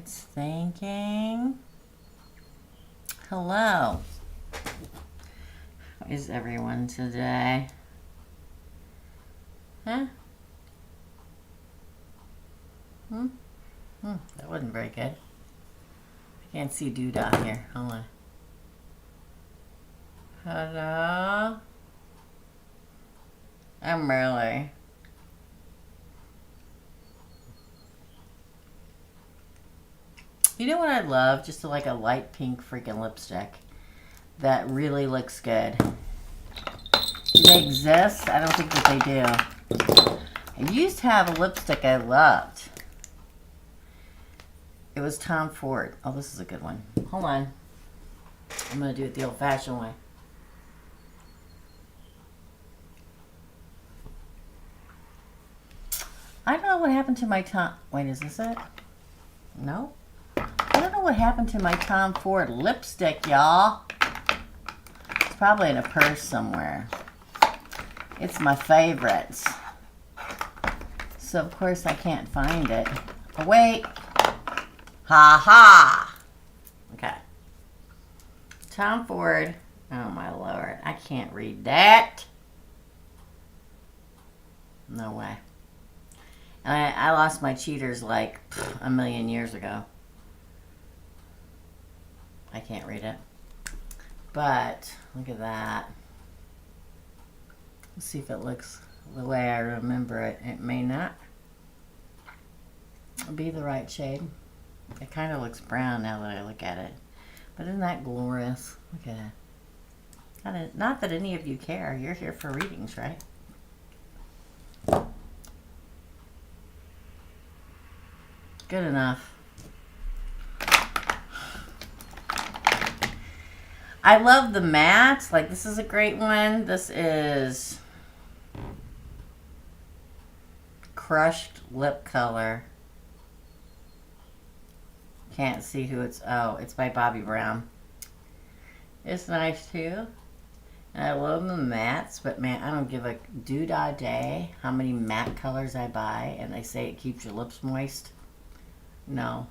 It's thinking. Hello. How is everyone today? Huh? That wasn't very good. I can't see Doodah here. Hold on. Hello? I'm really. You know what I love? Just like a light pink freaking lipstick that really looks good. Do they exist? I don't think that they do. I used to have a lipstick I loved. It was Tom Ford. Oh, this is a good one. Hold on. I'm going to do it the old-fashioned way. I don't know what happened to my Tom... Wait, is this it? No? I don't know what happened to my Tom Ford lipstick, y'all. It's probably in a purse somewhere. It's my favorites. So, of course, I can't find it. Oh, wait. Ha ha. Okay. Tom Ford. Oh, my Lord. I can't read that. No way. And I lost my cheaters like a million years ago. I can't read it. But, look at that. Let's see if it looks the way I remember it. It may not be the right shade. It kind of looks brown now that I look at it. But isn't that glorious? Look at it. Not that any of you care. You're here for readings, right? Good enough. I love the mattes. Like, this is a great one. This is Crushed Lip Color. Can't see who it's... Oh, it's by Bobbi Brown. It's nice, too. And I love the mattes, but, man, I don't give a doodah day how many matte colors I buy, and they say it keeps your lips moist. No.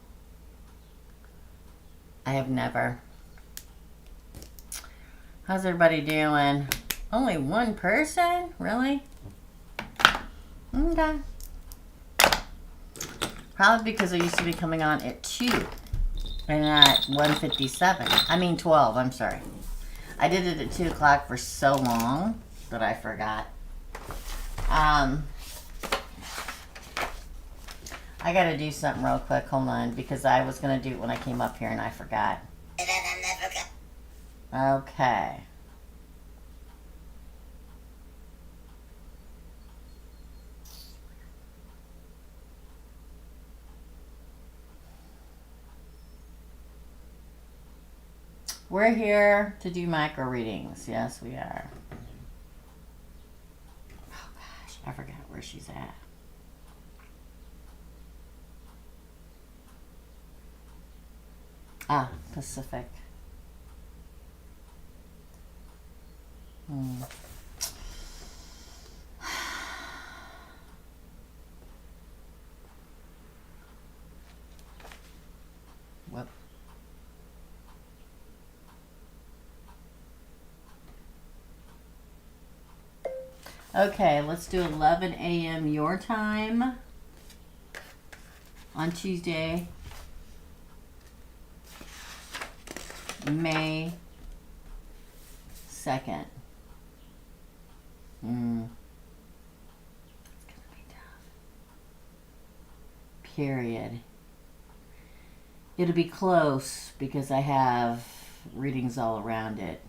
I have never. How's everybody doing? Only one person? Really? Okay. Probably because I used to be coming on at 2 and at 1:57. I mean 12, I'm sorry. I did it at 2 o'clock for so long that I forgot. I gotta do something real quick. Hold on, because I was gonna do it when I came up here and I forgot. Okay. We're here to do micro readings. Yes, we are. Oh gosh, I forgot where she's at. Ah, Pacific. Whoop. Okay, let's do 11 a.m. your time on Tuesday, May 2nd. It's gonna be tough. Period. It'll be close because I have readings all around it.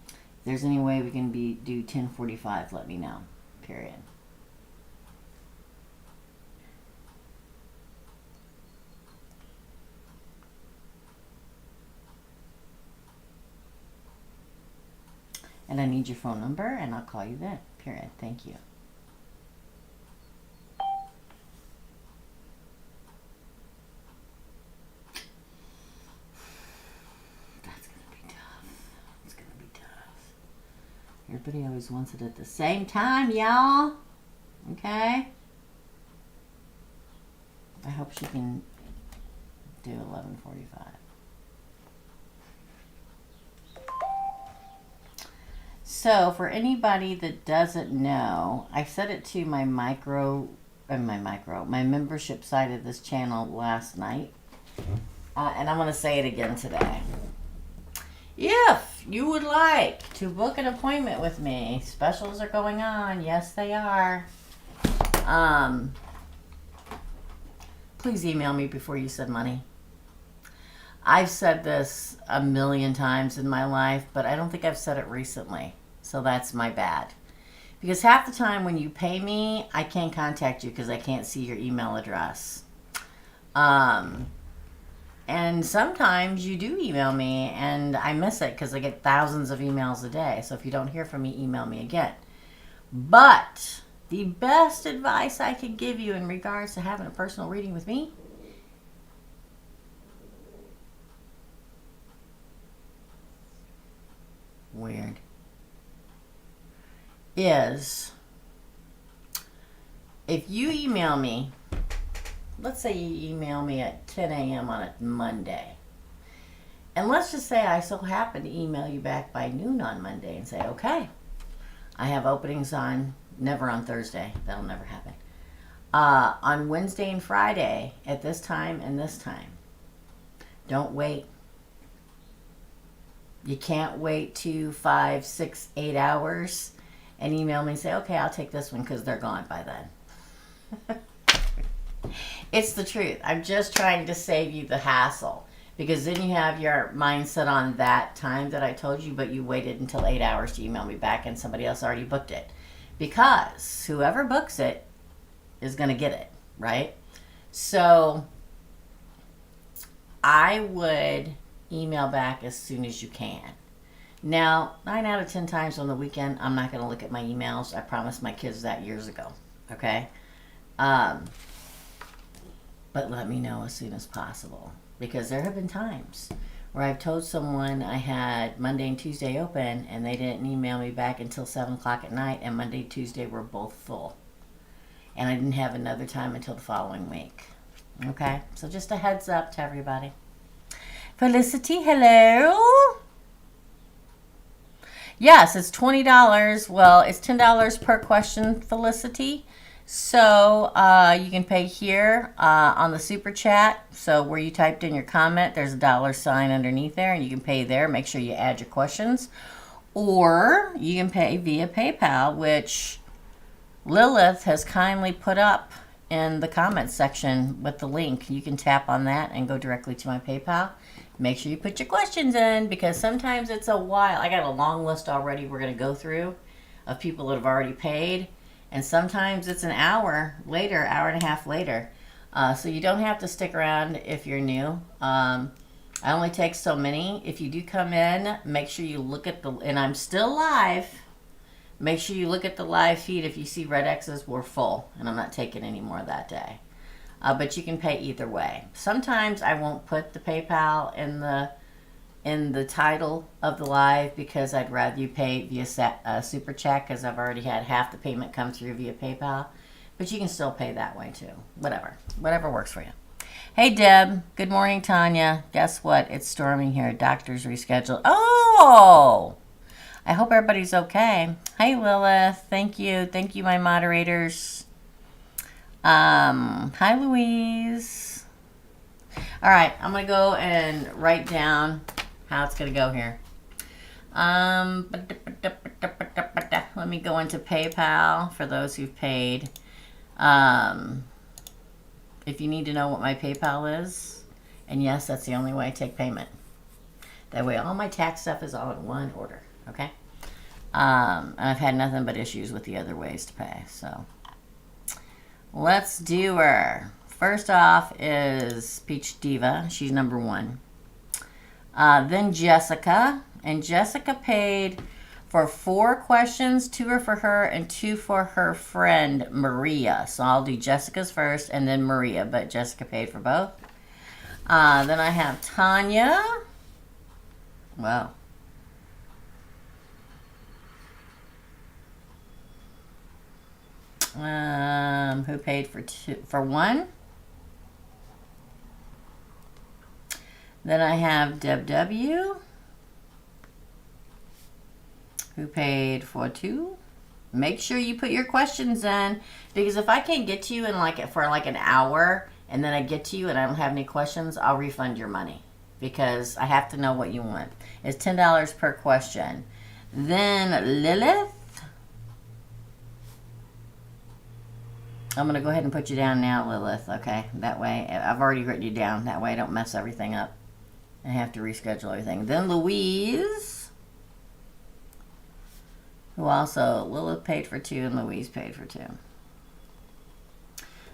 If there's any way we can do 10:45, let me know. Period. And I need your phone number, and I'll call you then. Period. Thank you. That's going to be tough. It's going to be tough. Everybody always wants it at the same time, y'all. Okay? I hope she can do 11:45. So for anybody that doesn't know, I set it to my my membership side of this channel last night. And I'm going to say it again today. If you would like to book an appointment with me, specials are going on. Yes, they are. Please email me before you send money. I've said this a million times in my life, but I don't think I've said it recently. So that's my bad. Because half the time when you pay me, I can't contact you because I can't see your email address. And sometimes you do email me and I miss it because I get thousands of emails a day. So if you don't hear from me, email me again. But the best advice I could give you in regards to having a personal reading with me is if you email me, let's say you email me at 10 a.m. on a Monday. And let's just say I so happen to email you back by noon on Monday and say, okay, I have openings never on Thursday. That'll never happen. On Wednesday and Friday at this time and this time. Don't wait. You can't wait 2, 5, 6, 8 hours and email me and say, okay, I'll take this one because they're gone by then. It's the truth. I'm just trying to save you the hassle because then you have your mindset on that time that I told you, but you waited until 8 hours to email me back and somebody else already booked it. Because whoever books it is going to get it, right? So I would email back as soon as you can. Now, 9 out of 10 times on the weekend, I'm not going to look at my emails. I promised my kids that years ago, okay? But let me know as soon as possible. Because there have been times where I've told someone I had Monday and Tuesday open and they didn't email me back until 7 o'clock at night, and Monday and Tuesday were both full. And I didn't have another time until the following week. Okay? So just a heads up to everybody. Felicity, hello? Yes, it's $20. Well, it's $10 per question, Felicity. So you can pay here on the super chat. So where you typed in your comment, there's a $sign underneath there, and you can pay there. Make sure you add your questions. Or you can pay via PayPal, which Lilith has kindly put up in the comments section with the link. You can tap on that and go directly to my PayPal. Make sure you put your questions in because sometimes it's a while. I got a long list already we're going to go through of people that have already paid. And sometimes it's an hour later, hour and a half later. So you don't have to stick around if you're new. I only take so many. If you do come in, make sure you look at and I'm still live. Make sure you look at the live feed. If you see red X's, we're full. And I'm not taking any more that day. But you can pay either way. Sometimes I won't put the PayPal in the title of the live because I'd rather you pay via super chat because I've already had half the payment come through via PayPal. But you can still pay that way too. Whatever works for you. Hey Deb, good morning Tanya. Guess what? It's storming here. Doctors rescheduled. Oh! I hope everybody's okay. Hey Lilith, thank you my moderators. Hi Louise. All right, I'm gonna go and write down how it's gonna go here. Let me go into PayPal for those who've paid. If you need to know what my PayPal is, and yes, that's the only way I take payment. That way all my tax stuff is all in one order, okay? And I've had nothing but issues with the other ways to pay, so. Let's do her. First off is Peach Diva. She's number 1. Then Jessica. And Jessica paid for 4 questions. 2 are for her and 2 for her friend Maria. So I'll do Jessica's first and then Maria. But Jessica paid for both. Then I have Tanya. Wow. Who paid for 1? Then I have Deb W, who paid for 2. Make sure you put your questions in, because if I can't get to you in for an hour, and then I get to you and I don't have any questions, I'll refund your money, because I have to know what you want. It's $10 per question. Then Lilith, I'm going to go ahead and put you down now, Lilith, okay? That way, I've already written you down. That way I don't mess everything up and have to reschedule everything. Then Louise, who also, Lilith paid for 2 and Louise paid for 2.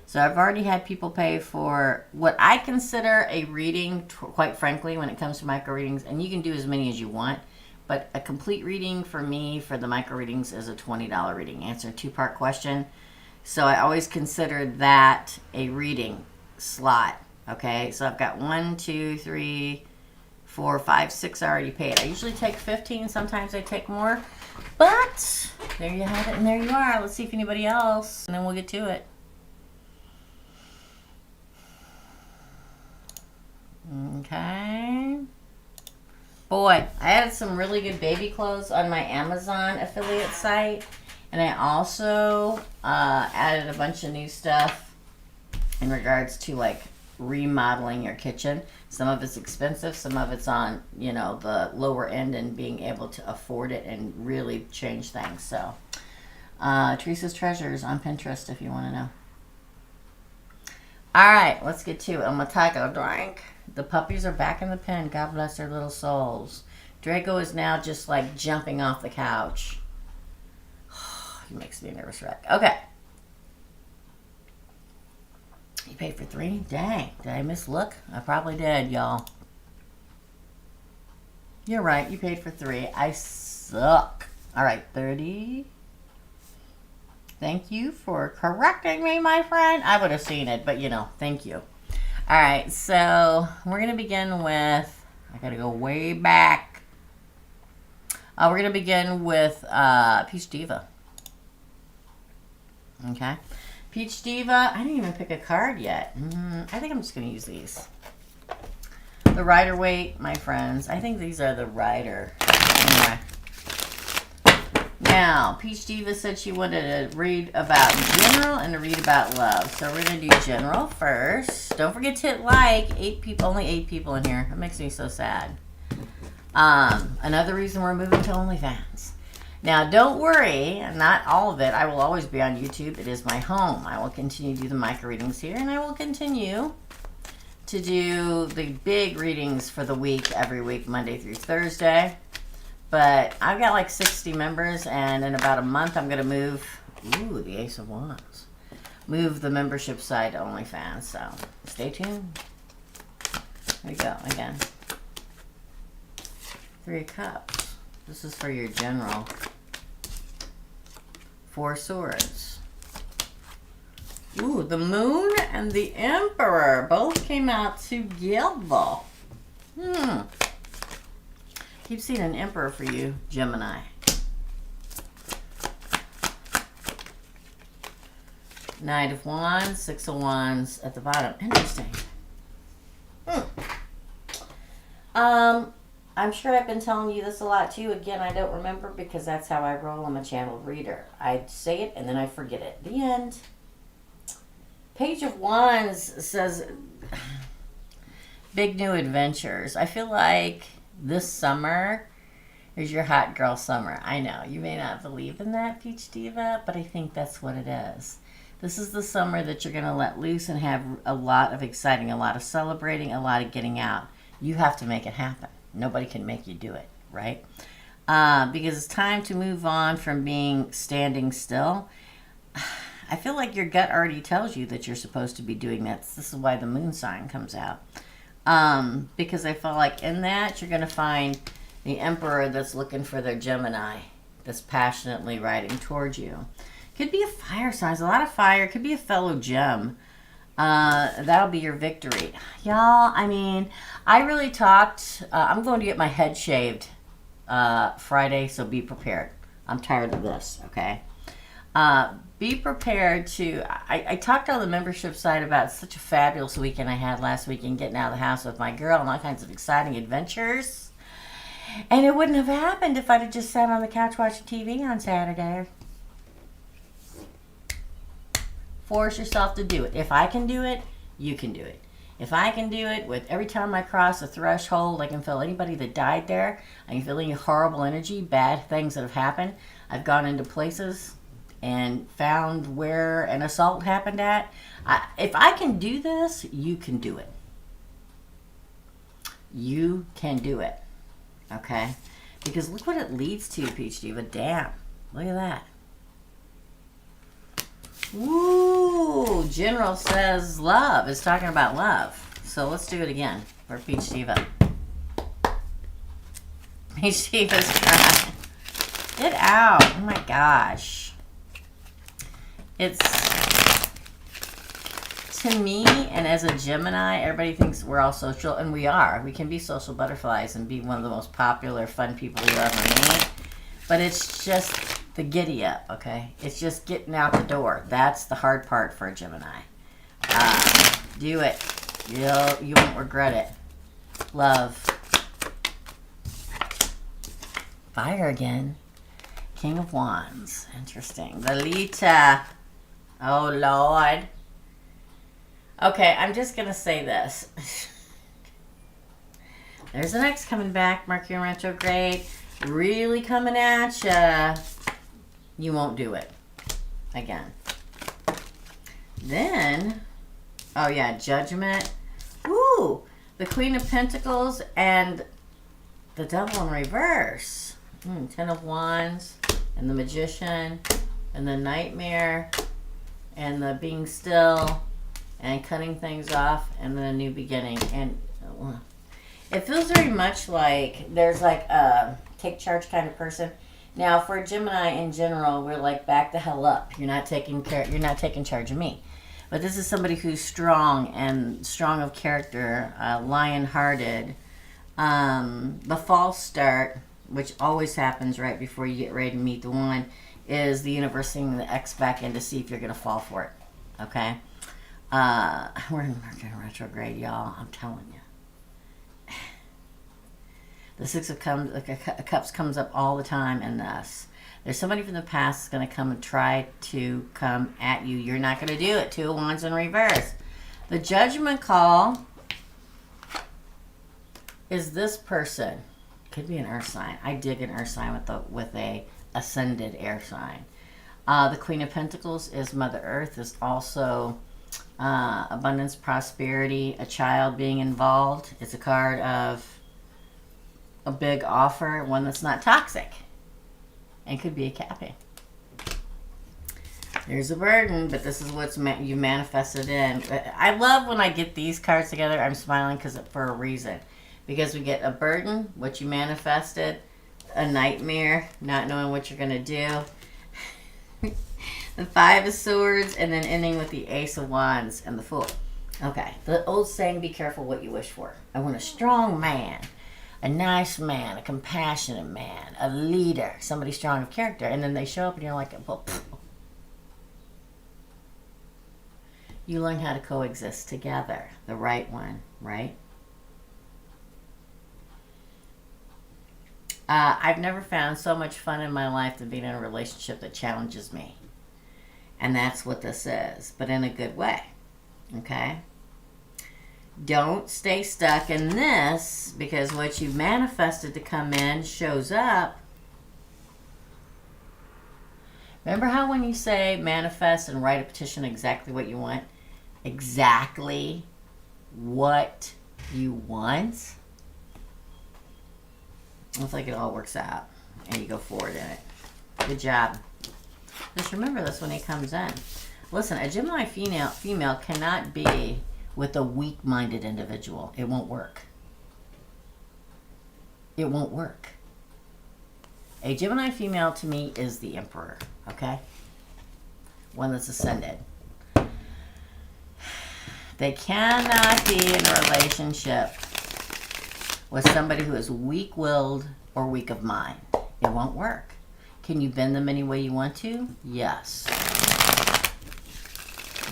So I've already had people pay for what I consider a reading, quite frankly, when it comes to micro readings, and you can do as many as you want, but a complete reading for me, for the micro readings, is a $20 reading. Answer a 2-part question. So I always consider that a reading slot, okay? So I've got 1, 2, 3, 4, 5, 6 already paid. I usually take 15. Sometimes I take more. But there you have it, and there you are. Let's see if anybody else, and then we'll get to it. Okay. Boy, I added some really good baby clothes on my Amazon affiliate site. And I also added a bunch of new stuff in regards to like remodeling your kitchen. Some of it's expensive, some of it's on, you know, the lower end and being able to afford it and really change things. So, Teresa's Treasures on Pinterest if you want to know. All right, let's get to it. I'm going to take a drink. The puppies are back in the pen. God bless their little souls. Draco is now just like jumping off the couch. He makes me a nervous wreck. Okay. You paid for 3? Dang. Did I mislook? I probably did, y'all. You're right. You paid for 3. I suck. All right. 30. Thank you for correcting me, my friend. I would have seen it, but, you know, thank you. All right. So we're going to begin with, I got to go way back. We're going to begin with Peach Diva. Okay. Peach Diva. I didn't even pick a card yet. I think I'm just going to use these. The Rider Waite, my friends. I think these are the Rider. Anyway. Now, Peach Diva said she wanted to read about general and to read about love. So we're going to do general first. Don't forget to hit like. 8 people, only 8 people in here. That makes me so sad. Another reason we're moving to OnlyFans. Now, don't worry, not all of it. I will always be on YouTube. It is my home. I will continue to do the micro readings here, and I will continue to do the big readings for the week, every week, Monday through Thursday. But I've got like 60 members, and in about a month, I'm going to move, ooh, the Ace of Wands, move the membership side to OnlyFans. So stay tuned. There we go, again. 3 of Cups. This is for your general. 4 Swords. Ooh, the Moon and the Emperor both came out together. Keep seeing an Emperor for you, Gemini. Knight of Wands, 6 of Wands at the bottom. Interesting. I'm sure I've been telling you this a lot too. Again, I don't remember because that's how I roll. I'm a channeled reader. I say it and then I forget it. The end. Page of Wands says big new adventures. I feel like this summer is your hot girl summer. I know you may not believe in that, Peach Diva, but I think that's what it is. This is the summer that you're going to let loose and have a lot of exciting, a lot of celebrating, a lot of getting out. You have to make it happen. Nobody can make you do it, right? Because it's time to move on from being standing still. I feel like your gut already tells you that you're supposed to be doing that. This is why the moon sign comes out. Because I feel like in that, you're going to find the Emperor that's looking for their Gemini, that's passionately riding towards you. Could be a fire sign. A lot of fire. Could be a fellow gem. That'll be your victory. Y'all, I mean, I really talked. I'm going to get my head shaved Friday, so be prepared. I'm tired of this, okay? Be prepared to, I talked on the membership side about such a fabulous weekend I had last weekend, getting out of the house with my girl and all kinds of exciting adventures. And it wouldn't have happened if I'd have just sat on the couch watching TV on Saturday. Force yourself to do it. If I can do it, you can do it. If I can do it, with every time I cross a threshold, I can feel anybody that died there. I can feel any horrible energy, bad things that have happened. I've gone into places and found where an assault happened at. If I can do this, you can do it. You can do it. Okay? Because look what it leads to, Peach Diva. Damn. Look at that. Woo! General says love. It's talking about love. So let's do it again for Peach Diva. Peach Diva's trying. Get out. Oh my gosh. It's, to me, and as a Gemini, everybody thinks we're all social, and we are. We can be social butterflies and be one of the most popular, fun people you ever meet. But it's just the giddy up, okay? It's just getting out the door. That's the hard part for a Gemini. Do it. You won't regret it. Love. Fire again. King of Wands. Interesting. Lilith. Oh, Lord. Okay, I'm just going to say this. There's an X coming back. Mercury in retrograde. Really coming at ya. You won't do it. Again. Then, oh yeah, Judgment. Woo! The Queen of Pentacles and the Devil in reverse. Ten of Wands and the Magician and the Nightmare and the being still and cutting things off and then a new beginning. And it feels very much like there's like a take charge kind of person. Now for a Gemini in general, we're like back the hell up. You're not taking charge of me. But this is somebody who's strong and strong of character, lion-hearted. The false start, which always happens right before you get ready to meet the one, is the universe sending the X back in to see if you're going to fall for it. Okay? We're in Mercury retrograde, y'all. I'm telling you. The Six of Cups comes up all the time in this. There's somebody from the past that's going to come and try to come at you. You're not going to do it. Two of Wands in reverse. The Judgment call is this person. Could be an earth sign. I dig an earth sign with a ascended air sign. The Queen of Pentacles is Mother Earth. Is also abundance, prosperity, a child being involved. It's a card of a big offer, one that's not toxic, and could be a capping. There's a burden, but this is what's you manifested in. I love when I get these cards together. I'm smiling for a reason. Because we get a burden, what you manifested, a nightmare, not knowing what you're going to do. The Five of Swords, and then ending with the Ace of Wands and the Fool. Okay, the old saying, be careful what you wish for. I want a strong man, a nice man, a compassionate man, a leader, somebody strong of character. And then they show up and you're like, well, you learn how to coexist together. The right one, right? I've never found so much fun in my life than being in a relationship that challenges me. And that's what this is, but in a good way. Okay? Don't stay stuck in this, because what you manifested to come in shows up. Remember how when you say manifest and write a petition exactly what you want? Exactly what you want? Looks like it all works out and you go forward in it. Good job. Just remember this when he comes in. Listen, a Gemini female cannot be with a weak-minded individual. It won't work. It won't work. A Gemini female to me is the emperor, okay? One that's ascended. They cannot be in a relationship with somebody who is weak-willed or weak of mind. It won't work. Can you bend them any way you want to? Yes.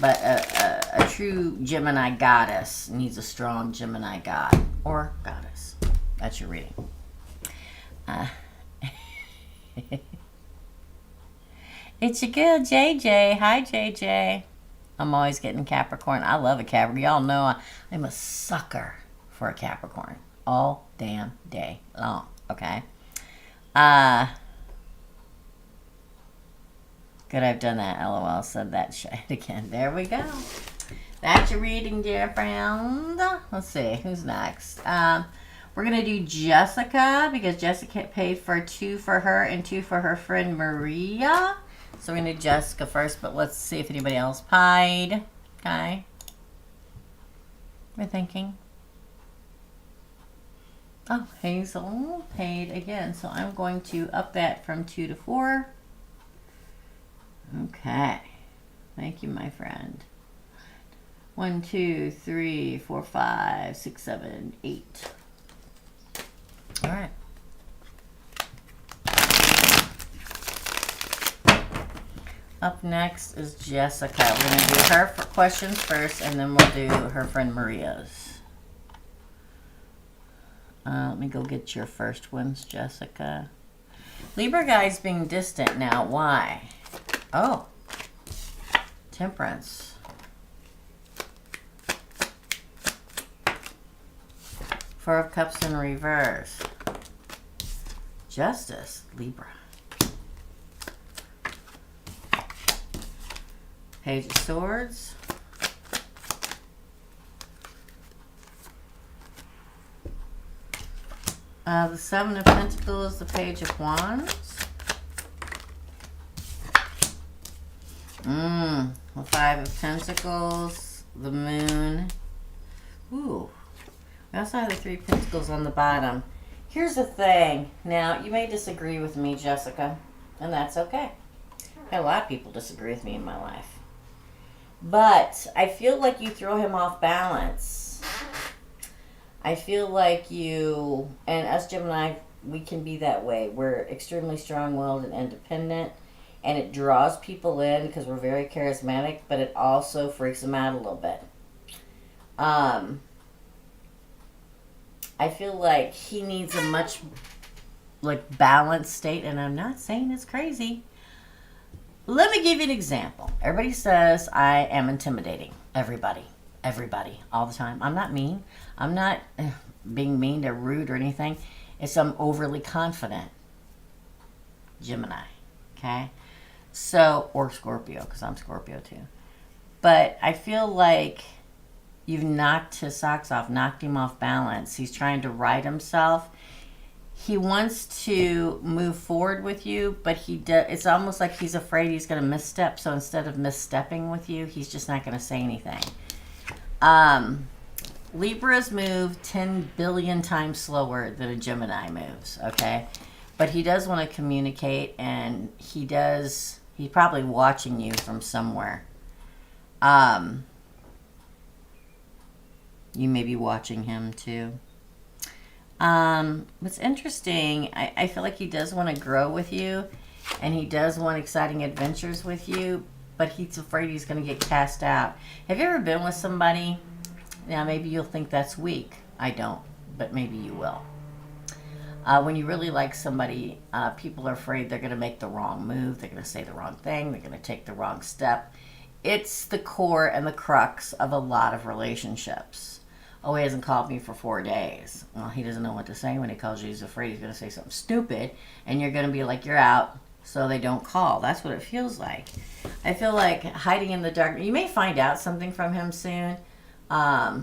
But a true Gemini goddess needs a strong Gemini god or goddess. That's your reading. It's your girl, JJ. Hi, JJ. I'm always getting Capricorn. I love a Capricorn. Y'all know I'm a sucker for a Capricorn. All damn day long. Okay? Good, I've done that. LOL, said that shit again. There we go. That's your reading, dear friend. Let's see. Who's next? We're going to do Jessica because Jessica paid for 2 for her and 2 for her friend Maria. So we're going to do Jessica first, but let's see if anybody else paid. Okay. We're thinking. Oh, Hazel paid again. So I'm going to up that from 2 to 4. Okay. Thank you, my friend. 1, 2, 3, 4, 5, 6, 7, 8. All right. Up next is Jessica. We're going to do her questions first, and then we'll do her friend Maria's. Let me go get your first ones, Jessica. Libra guy's being distant now. Why? Oh. Temperance. Four of Cups in reverse. Justice, Libra. Page of Swords. The Seven of Pentacles, the Page of Wands. The Five of Pentacles, the Moon. Ooh. We also have the 3 Pentacles on the bottom. Here's the thing. Now, you may disagree with me, Jessica, and that's okay. A lot of people disagree with me in my life. But I feel like you throw him off balance. I feel like you, and us Gemini, we can be that way. We're extremely strong-willed and independent, and it draws people in because we're very charismatic, but it also freaks them out a little bit. I feel like he needs a much balanced state, and I'm not saying it's crazy. Let me give you an example. Everybody says I am intimidating. Everybody, all the time. I'm not mean. I'm not being mean or rude or anything. It's I'm overly confident. Gemini, okay? So, or Scorpio, because I'm Scorpio too. But I feel like you've knocked his socks off, knocked him off balance. He's trying to right himself. He wants to move forward with you, but it's almost like he's afraid he's going to misstep. So instead of misstepping with you, he's just not going to say anything. Libras move 10 billion times slower than a Gemini moves, okay? But he does want to communicate, and he's probably watching you from somewhere. You may be watching him too. What's interesting, I feel like he does want to grow with you, and he does want exciting adventures with you, but he's afraid he's going to get cast out. Have you ever been with somebody? Now, maybe you'll think that's weak. I don't, but maybe you will. When you really like somebody, people are afraid they're going to make the wrong move. They're going to say the wrong thing. They're going to take the wrong step. It's the core and the crux of a lot of relationships. Oh, he hasn't called me for 4 days. Well, he doesn't know what to say when he calls you. He's afraid he's going to say something stupid, and you're going to be like, you're out, so they don't call. That's what it feels like. I feel like hiding in the dark. You may find out something from him soon. I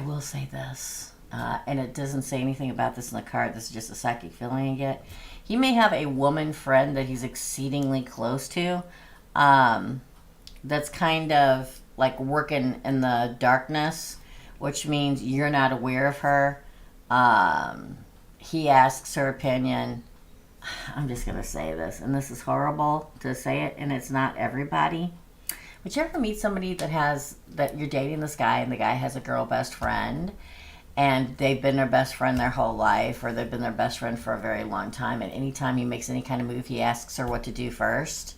will say this, and it doesn't say anything about this in the card. This is just a psychic feeling I get. He may have a woman friend that he's exceedingly close to. That's kind of like working in the darkness, which means you're not aware of her. He asks her opinion. I'm just going to say this, and this is horrible to say it, and it's not everybody. But you ever meet somebody that you're dating this guy, and the guy has a girl best friend, and they've been their best friend their whole life, or they've been their best friend for a very long time, and anytime he makes any kind of move, he asks her what to do first.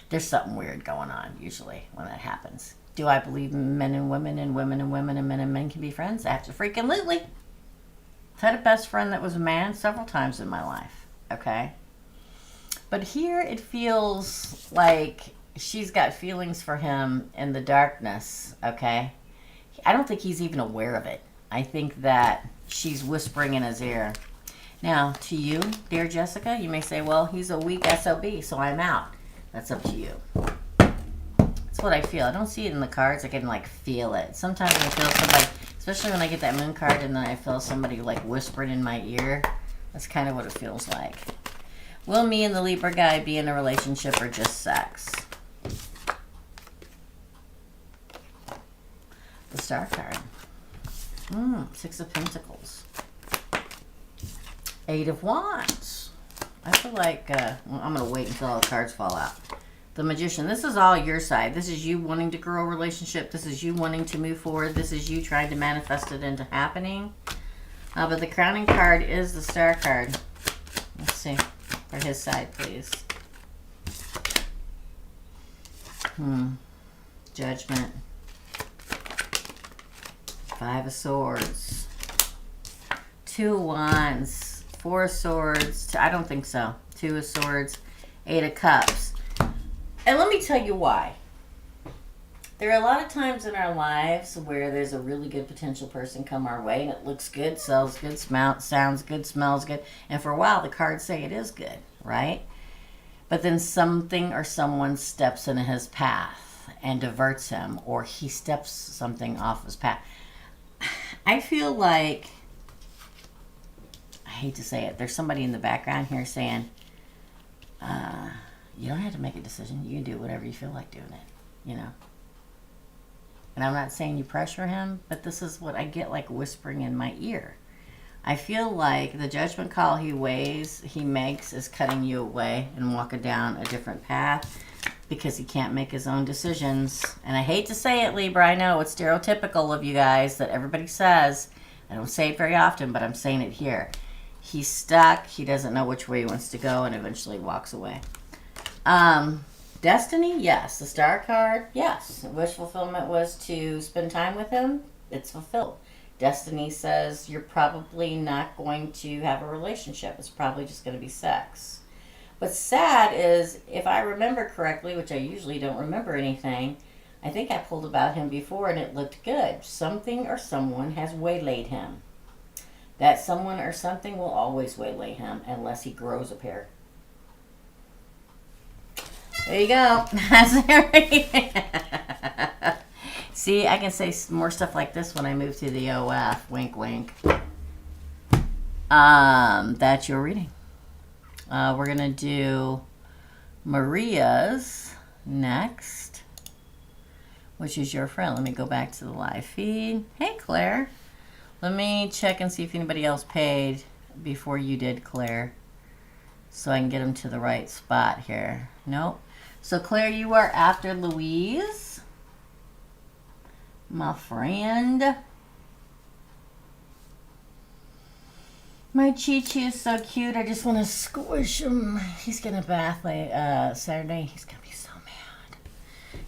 There's something weird going on usually when that happens. Do I believe men and women and women and women and men and men can be friends? Absolutely. I've had a best friend that was a man several times in my life, okay? But here it feels like she's got feelings for him in the darkness, okay? I don't think he's even aware of it. I think that she's whispering in his ear. Now, to you, dear Jessica, you may say, well, he's a weak SOB, so I'm out. That's up to you. That's what I feel. I don't see it in the cards. I can, like, feel it. Sometimes I feel somebody, especially when I get that moon card and then I feel somebody, like, whispering in my ear. That's kind of what it feels like. Will me and the Libra guy be in a relationship or just sex? The Star card. Six of Pentacles. Eight of Wands. I feel like well, I'm going to wait until all the cards fall out. The Magician. This is all your side. This is you wanting to grow a relationship. This is you wanting to move forward. This is you trying to manifest it into happening. But the crowning card is the Star card. Let's see. For his side, please. Judgment. Five of Swords. Two of Wands. Four of Swords. I don't think so. Two of Swords. Eight of Cups. And let me tell you why. There are a lot of times in our lives where there's a really good potential person come our way and it looks good, sells good, sounds good, smells good. And for a while the cards say it is good, right? But then something or someone steps into his path and diverts him, or he steps something off his path. I feel like, I hate to say it, there's somebody in the background here saying, you don't have to make a decision. You can do whatever you feel like doing it, you know. And I'm not saying you pressure him, but this is what I get, like whispering in my ear. I feel like the judgment call he makes is cutting you away and walking down a different path because he can't make his own decisions. And I hate to say it, Libra. I know it's stereotypical of you guys that everybody says. I don't say it very often, but I'm saying it here. He's stuck. He doesn't know which way he wants to go and eventually walks away. Destiny, yes. The Star card, yes. Wish fulfillment was to spend time with him. It's fulfilled. Destiny says you're probably not going to have a relationship. It's probably just going to be sex. What's sad is, if I remember correctly, which I usually don't remember anything, I think I pulled about him before and it looked good. Something or someone has waylaid him. That someone or something will always waylay him unless he grows a pair. There you go. That's it. See, I can say more stuff like this when I move to the OF. Wink, wink. That's your reading. We're going to do Maria's next, which is your friend. Let me go back to the live feed. Hey, Claire. Let me check and see if anybody else paid before you did, Claire, so I can get them to the right spot here. Nope. So, Claire, you are after Louise, my friend. My Chi-Chi is so cute. I just want to squish him. He's going to bath Saturday. He's going to be so mad.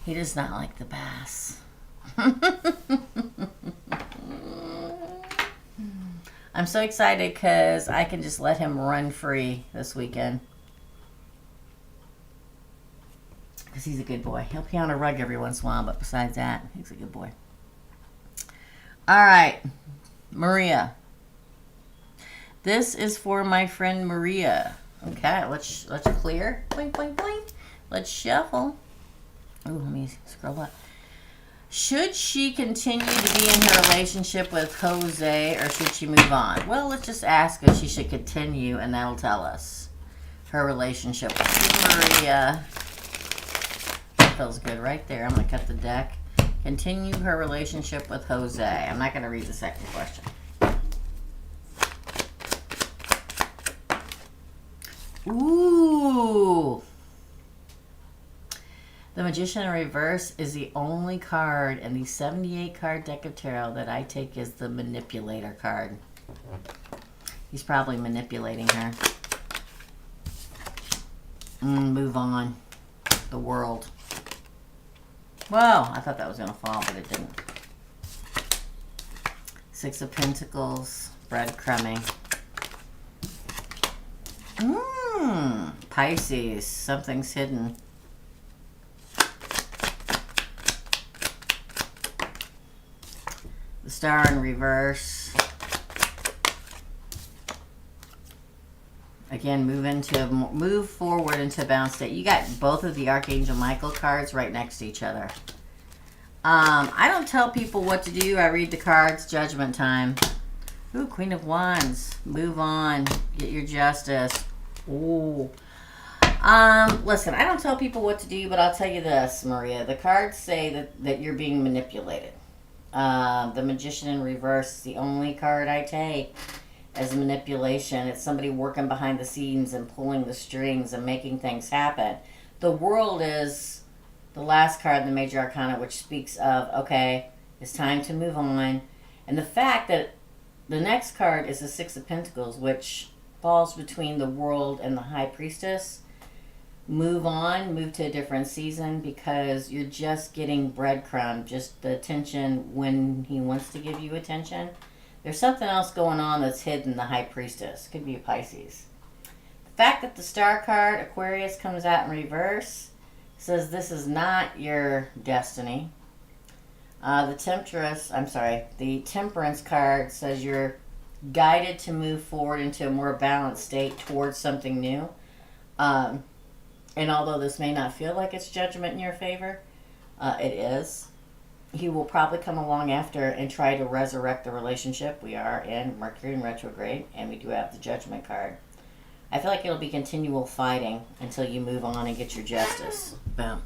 He does not like the baths. I'm so excited because I can just let him run free this weekend. Because he's a good boy. He'll pee on a rug every once in a while, but besides that, he's a good boy. All right, Maria. This is for my friend Maria. Okay, let's clear. Boing, boing, boing. Let's shuffle. Ooh, let me scroll up. Should she continue to be in her relationship with Jose, or should she move on? Well, let's just ask if she should continue, and that'll tell us her relationship with Maria. That feels good right there. I'm going to cut the deck. Continue her relationship with Jose. I'm not going to read the second question. Ooh. The Magician in Reverse is the only card in the 78 card deck of tarot that I take as the manipulator card. He's probably manipulating her. Move on. The world. Whoa, I thought that was going to fall, but it didn't. Six of Pentacles. Breadcrumbing. Pisces. Something's hidden. The Star in Reverse. Again, move forward into a balanced state. You got both of the Archangel Michael cards right next to each other. I don't tell people what to do. I read the cards. Judgment time. Ooh, Queen of Wands. Move on. Get your justice. Ooh. Listen, I don't tell people what to do, but I'll tell you this, Maria. The cards say that you're being manipulated. The Magician in Reverse is the only card I take as manipulation. It's somebody working behind the scenes and pulling the strings and making things happen. The World is the last card in the Major Arcana, which speaks of, okay, it's time to move on. And the fact that the next card is the Six of Pentacles, which falls between the World and the High Priestess. Move on, move to a different season, because you're just getting breadcrumb, just the attention when he wants to give you attention. There's something else going on that's hidden, the High Priestess. Could be a Pisces. The fact that the Star card, Aquarius, comes out in reverse says this is not your destiny. The Temperance card says you're guided to move forward into a more balanced state towards something new. And although this may not feel like it's judgment in your favor, it is. He will probably come along after and try to resurrect the relationship. We are in Mercury in retrograde, and we do have the Judgment card. I feel like it'll be continual fighting until you move on and get your justice. Boom.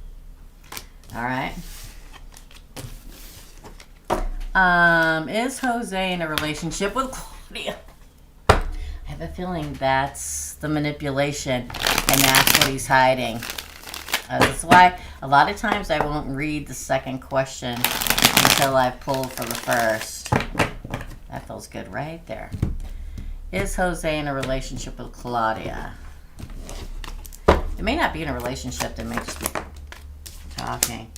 All right. Is Jose in a relationship with Claudia? I have a feeling that's the manipulation, and that's what he's hiding. That's why a lot of times I won't read the second question until I've pulled for the first. That feels good right there. Is Jose in a relationship with Claudia? They may not be in a relationship. They may just be talking.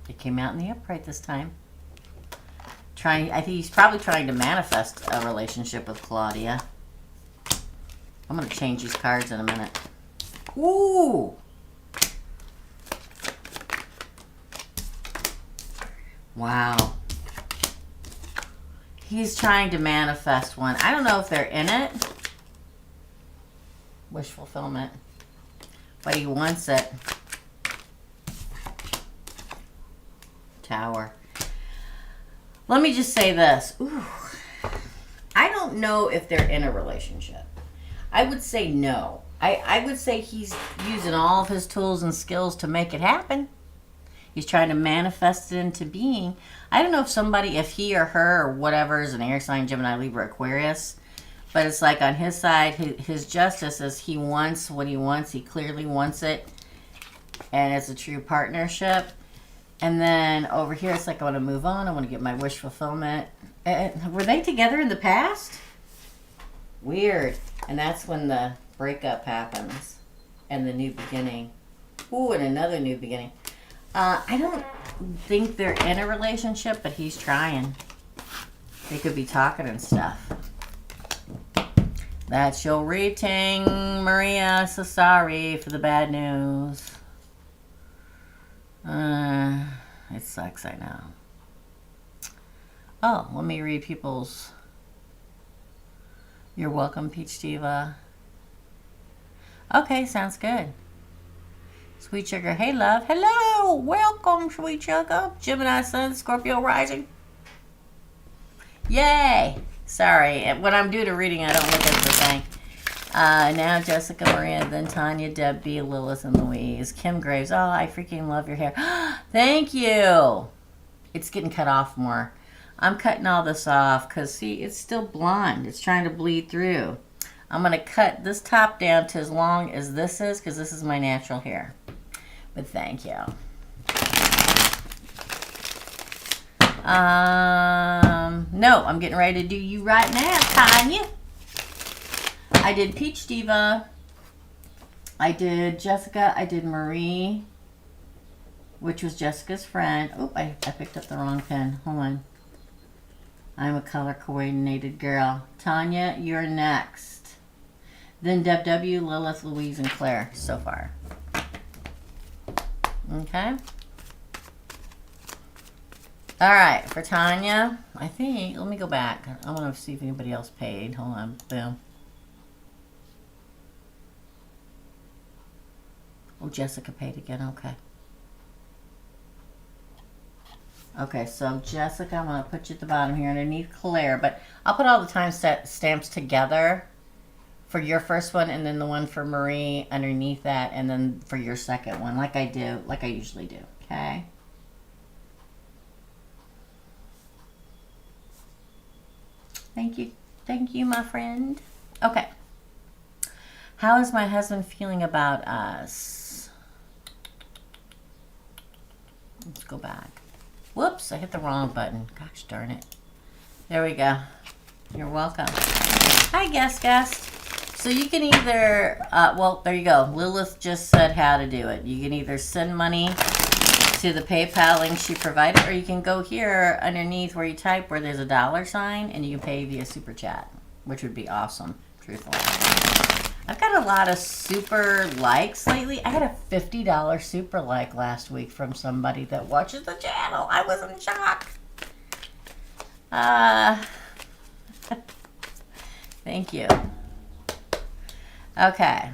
It came out in the upright this time. I think he's probably trying to manifest a relationship with Claudia. I'm going to change these cards in a minute. Ooh! Wow. He's trying to manifest one. I don't know if they're in it. Wish fulfillment. But he wants it. Tower. Let me just say this. Ooh. I don't know if they're in a relationship. I would say no. I would say he's using all of his tools and skills to make it happen. He's trying to manifest it into being. I don't know if he or her or whatever is an air sign, Gemini, Libra, Aquarius. But it's like on his side, his justice is he wants what he wants. He clearly wants it. And it's a true partnership. And then over here, it's like I want to move on. I want to get my wish fulfillment. Were they together in the past? Weird. And that's when the breakup happens. And the new beginning. Ooh, and another new beginning. I don't think they're in a relationship, but he's trying. They could be talking and stuff. That's your reading, Maria. So sorry for the bad news. It sucks, I know. Oh, let me read people's... You're welcome, Peach Diva. Okay, sounds good. Sweet Sugar, hey love. Hello, welcome, Sweet Sugar. Gemini Sun, Scorpio Rising. Yay. Sorry, when I'm doing a reading, I don't look at the thing. Now Jessica, Maria, then Tanya, Debbie, Lilith, and Louise. Kim Graves, oh, I freaking love your hair. Thank you. It's getting cut off more. I'm cutting all this off because, see, it's still blonde. It's trying to bleed through. I'm going to cut this top down to as long as this is because this is my natural hair. But thank you. No, I'm getting ready to do you right now, Tanya. I did Peach Diva. I did Jessica. I did Marie, which was Jessica's friend. Oh, I picked up the wrong pen. Hold on. I'm a color coordinated girl. Tanya, you're next. Then Deb W, Lilith, Louise, and Claire so far. Okay. All right, for Tanya, I think, let me go back. I want to see if anybody else paid. Hold on. Boom. Oh, Jessica paid again. Okay. Okay, so Jessica, I'm going to put you at the bottom here underneath Claire, but I'll put all the time stamps together for your first one and then the one for Marie underneath that and then for your second one, like I usually do. Okay. Thank you. Thank you, my friend. Okay. How is my husband feeling about us? Let's go back. Whoops, I hit the wrong button. Gosh darn it. There we go. You're welcome. Hi, guest. So you can either, well, there you go. Lilith just said how to do it. You can either send money to the PayPal link she provided, or you can go here underneath where you type where there's a $sign and you can pay via super chat, which would be awesome, truthfully. I've got a lot of super likes lately. I had a $50 super like last week from somebody that watches the channel. I was in shock. Thank you. Okay.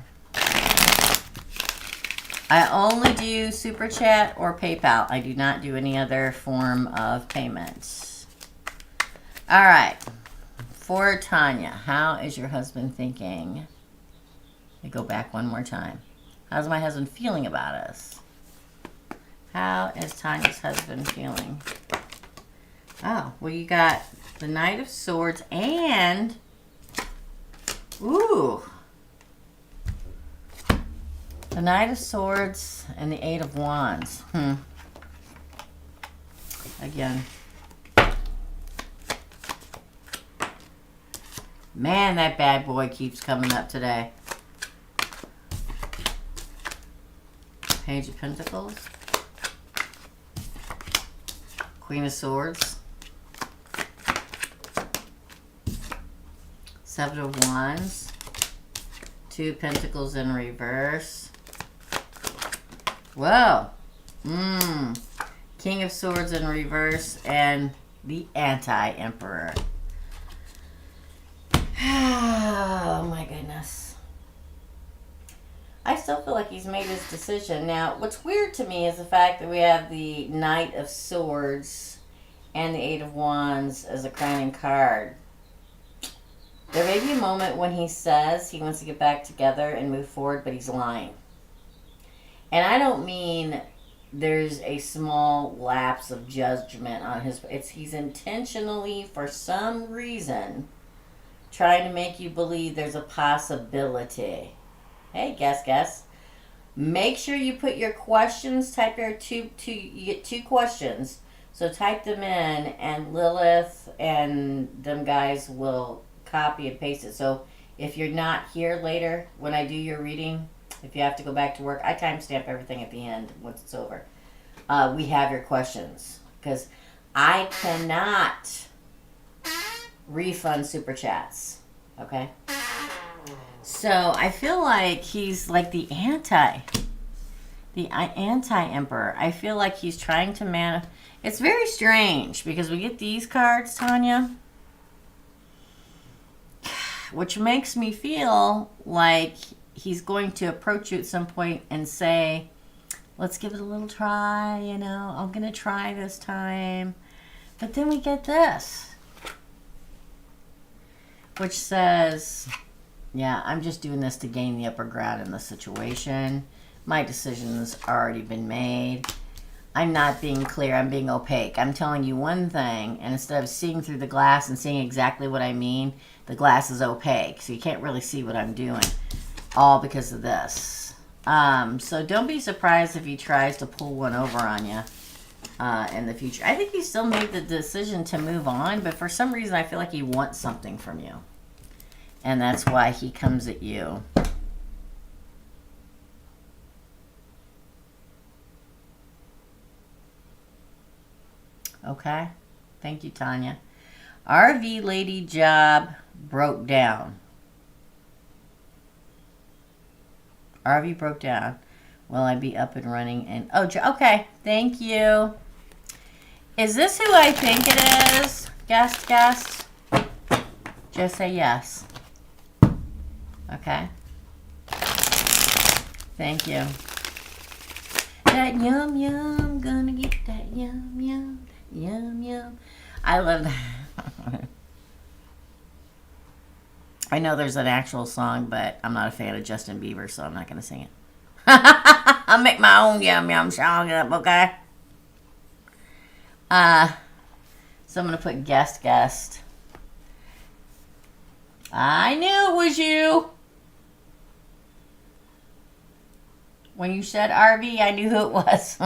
I only do super chat or PayPal. I do not do any other form of payments. All right. For Tanya, how is your husband thinking? Let me go back one more time. How's my husband feeling about us? How is Tanya's husband feeling? Oh, well, you got the Knight of Swords and... Ooh. The Knight of Swords and the Eight of Wands. Again. Man, that bad boy keeps coming up today. Page of Pentacles. Queen of Swords. Seven of Wands. Two of Pentacles in reverse. Whoa. King of Swords in reverse and the Anti-Emperor. Oh my goodness. I still feel like he's made his decision. Now, what's weird to me is the fact that we have the Knight of Swords and the Eight of Wands as a crowning card. There may be a moment when he says he wants to get back together and move forward, but he's lying. And I don't mean there's a small lapse of judgment on his... He's intentionally, for some reason, trying to make you believe there's a possibility. Hey, guess. Make sure you put your questions, type your you get 2 questions. So type them in, and Lilith and them guys will copy and paste it. So if you're not here later when I do your reading, if you have to go back to work, I timestamp everything at the end once it's over. We have your questions, because I cannot refund super chats. Okay? So I feel like he's like the anti-emperor. I feel like he's trying to It's very strange because we get these cards, Tanya, which makes me feel like he's going to approach you at some point and say, let's give it a little try, you know, I'm going to try this time. But then we get this, which says, yeah, I'm just doing this to gain the upper ground in the situation. My decision's already been made. I'm not being clear. I'm being opaque. I'm telling you one thing, and instead of seeing through the glass and seeing exactly what I mean, the glass is opaque, so you can't really see what I'm doing. All because of this. So don't be surprised if he tries to pull one over on you in the future. I think he still made the decision to move on, but for some reason I feel like he wants something from you. And that's why he comes at you. Okay. Thank you, Tanya. RV lady job broke down. RV broke down. Will I be up and running? And oh, okay. Thank you. Is this who I think it is? Guest. Just say yes. Okay. Thank you. That yum yum, gonna get that yum yum, yum yum. I love that. I know there's an actual song, but I'm not a fan of Justin Bieber, so I'm not going to sing it. I'll make my own yum yum song up, okay? So I'm going to put guest. I knew it was you. When you said RV, I knew who it was.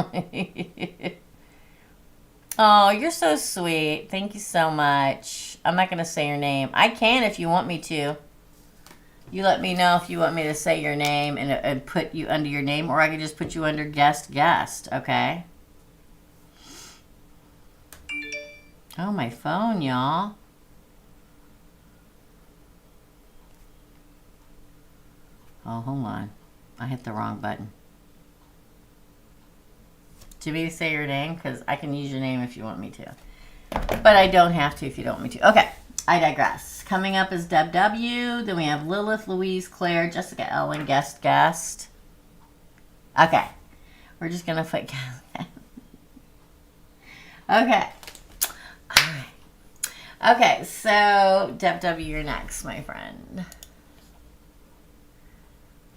Oh, you're so sweet. Thank you so much. I'm not going to say your name. I can if you want me to. You let me know if you want me to say your name and put you under your name, or I can just put you under guest, okay? Oh, my phone, y'all. Oh, hold on. I hit the wrong button. To me to say your name, because I can use your name if you want me to. But I don't have to if you don't want me to. Okay, I digress. Coming up is Deb W. Then we have Lilith, Louise, Claire, Jessica, Ellen, guest. Okay, we're just going to put guest. Okay. All right. Okay, so Deb W, you're next, my friend.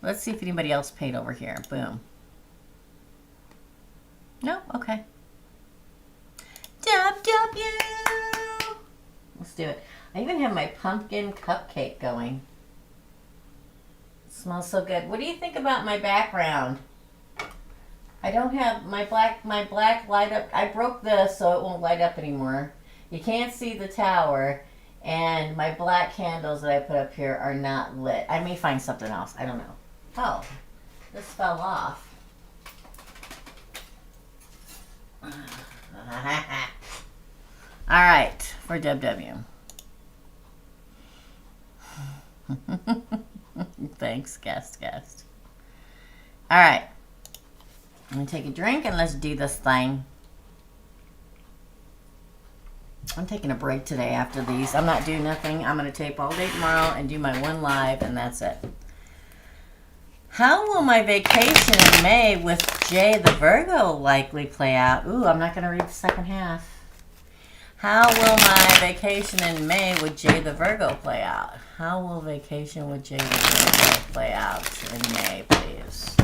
Let's see if anybody else paid over here. Boom. No? Okay. W. Let's do it. I even have my pumpkin cupcake going. It smells so good. What do you think about my background? I don't have my black light up. I broke this so it won't light up anymore. You can't see the tower, and my black candles that I put up here are not lit. I may find something else. I don't know. Oh, this fell off. All right, for W. Thanks, guest. All right, I'm gonna take a drink and let's do this thing. I'm taking a break today after these. I'm not doing nothing. I'm gonna tape all day tomorrow and do my one live, and that's it. How will my vacation in May with Jay the Virgo likely play out? Ooh, I'm not going to read the second half. How will my vacation in May with Jay the Virgo play out? How will vacation with Jay the Virgo play out in May, please?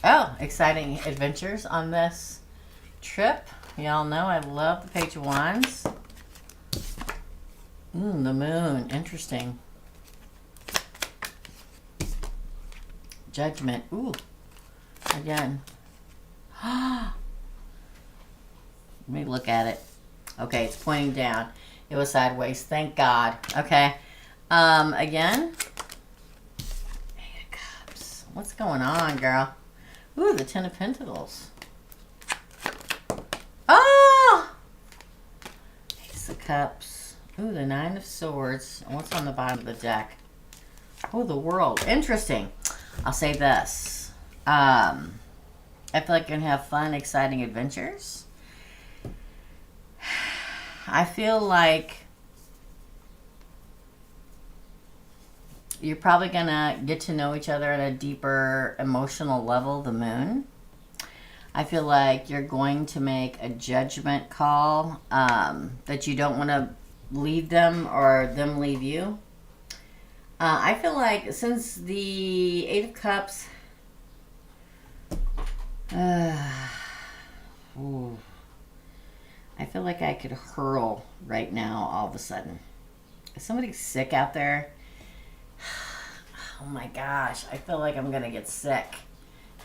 Oh, exciting adventures on this trip. Y'all know I love the Page of Wands. The moon. Interesting. Judgment. Ooh. Again. Let me look at it. Okay, it's pointing down. It was sideways. Thank God. Okay. Again. Eight of Cups. What's going on, girl? Ooh, the Ten of Pentacles. Oh! Ace of Cups. Ooh, the Nine of Swords. And what's on the bottom of the deck? Oh, the World. Interesting. I'll say this. I feel like you're going to have fun, exciting adventures. I feel like you're probably going to get to know each other at a deeper emotional level, the moon. I feel like you're going to make a judgment call that you don't want to leave them or them leave you. I feel like since the Eight of Cups, I feel feel like I could hurl right now all of a sudden. Is somebody sick out there? Oh my gosh, I feel like I'm gonna get sick.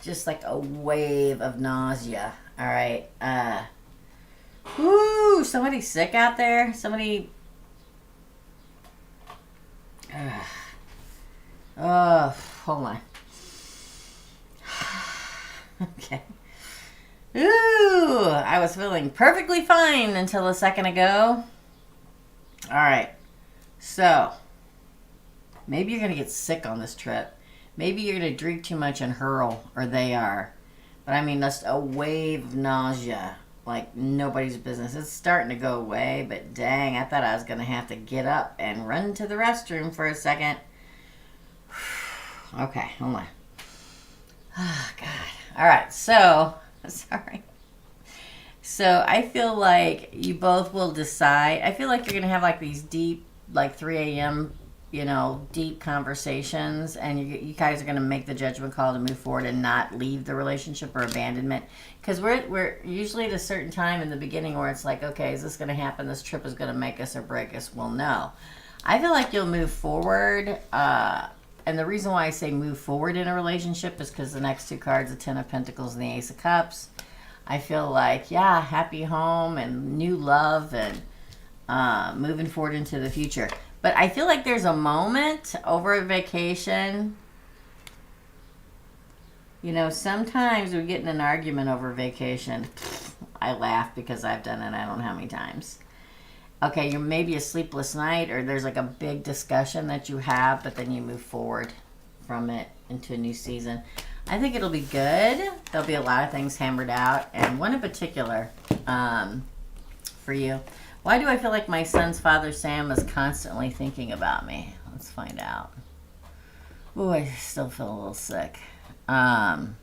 Just like a wave of nausea. All right. Woo! Somebody sick out there? Somebody. Oh, hold on. Okay. Ooh, I was feeling perfectly fine until a second ago. All right. So, maybe you're going to get sick on this trip. Maybe you're going to drink too much and hurl, or they are. But I mean, just a wave of nausea, like nobody's business. It's starting to go away, but dang, I thought I was going to have to get up and run to the restroom for a second. Okay, hold on. Oh, God. All right, so, sorry. So I feel like you both will decide. I feel like you're going to have like these deep, like 3 a.m., you know, deep conversations, and you guys are going to make the judgment call to move forward and not leave the relationship or abandonment. Because we're usually at a certain time in the beginning where it's like, okay, is this going to happen? This trip is going to make us or break us? Well, no. I feel like you'll move forward. And the reason why I say move forward in a relationship is because the next two cards, the Ten of Pentacles and the Ace of Cups, I feel like, yeah, happy home and new love and moving forward into the future. But I feel like there's a moment over a vacation. You know, sometimes we get in an argument over vacation. I laugh because I've done it I don't know how many times. Okay, you're maybe a sleepless night, or there's like a big discussion that you have, but then you move forward from it into a new season. I think it'll be good. There'll be a lot of things hammered out, and one in particular for you. Why do I feel like my son's father, Sam, is constantly thinking about me? Let's find out. Ooh, I still feel a little sick. I've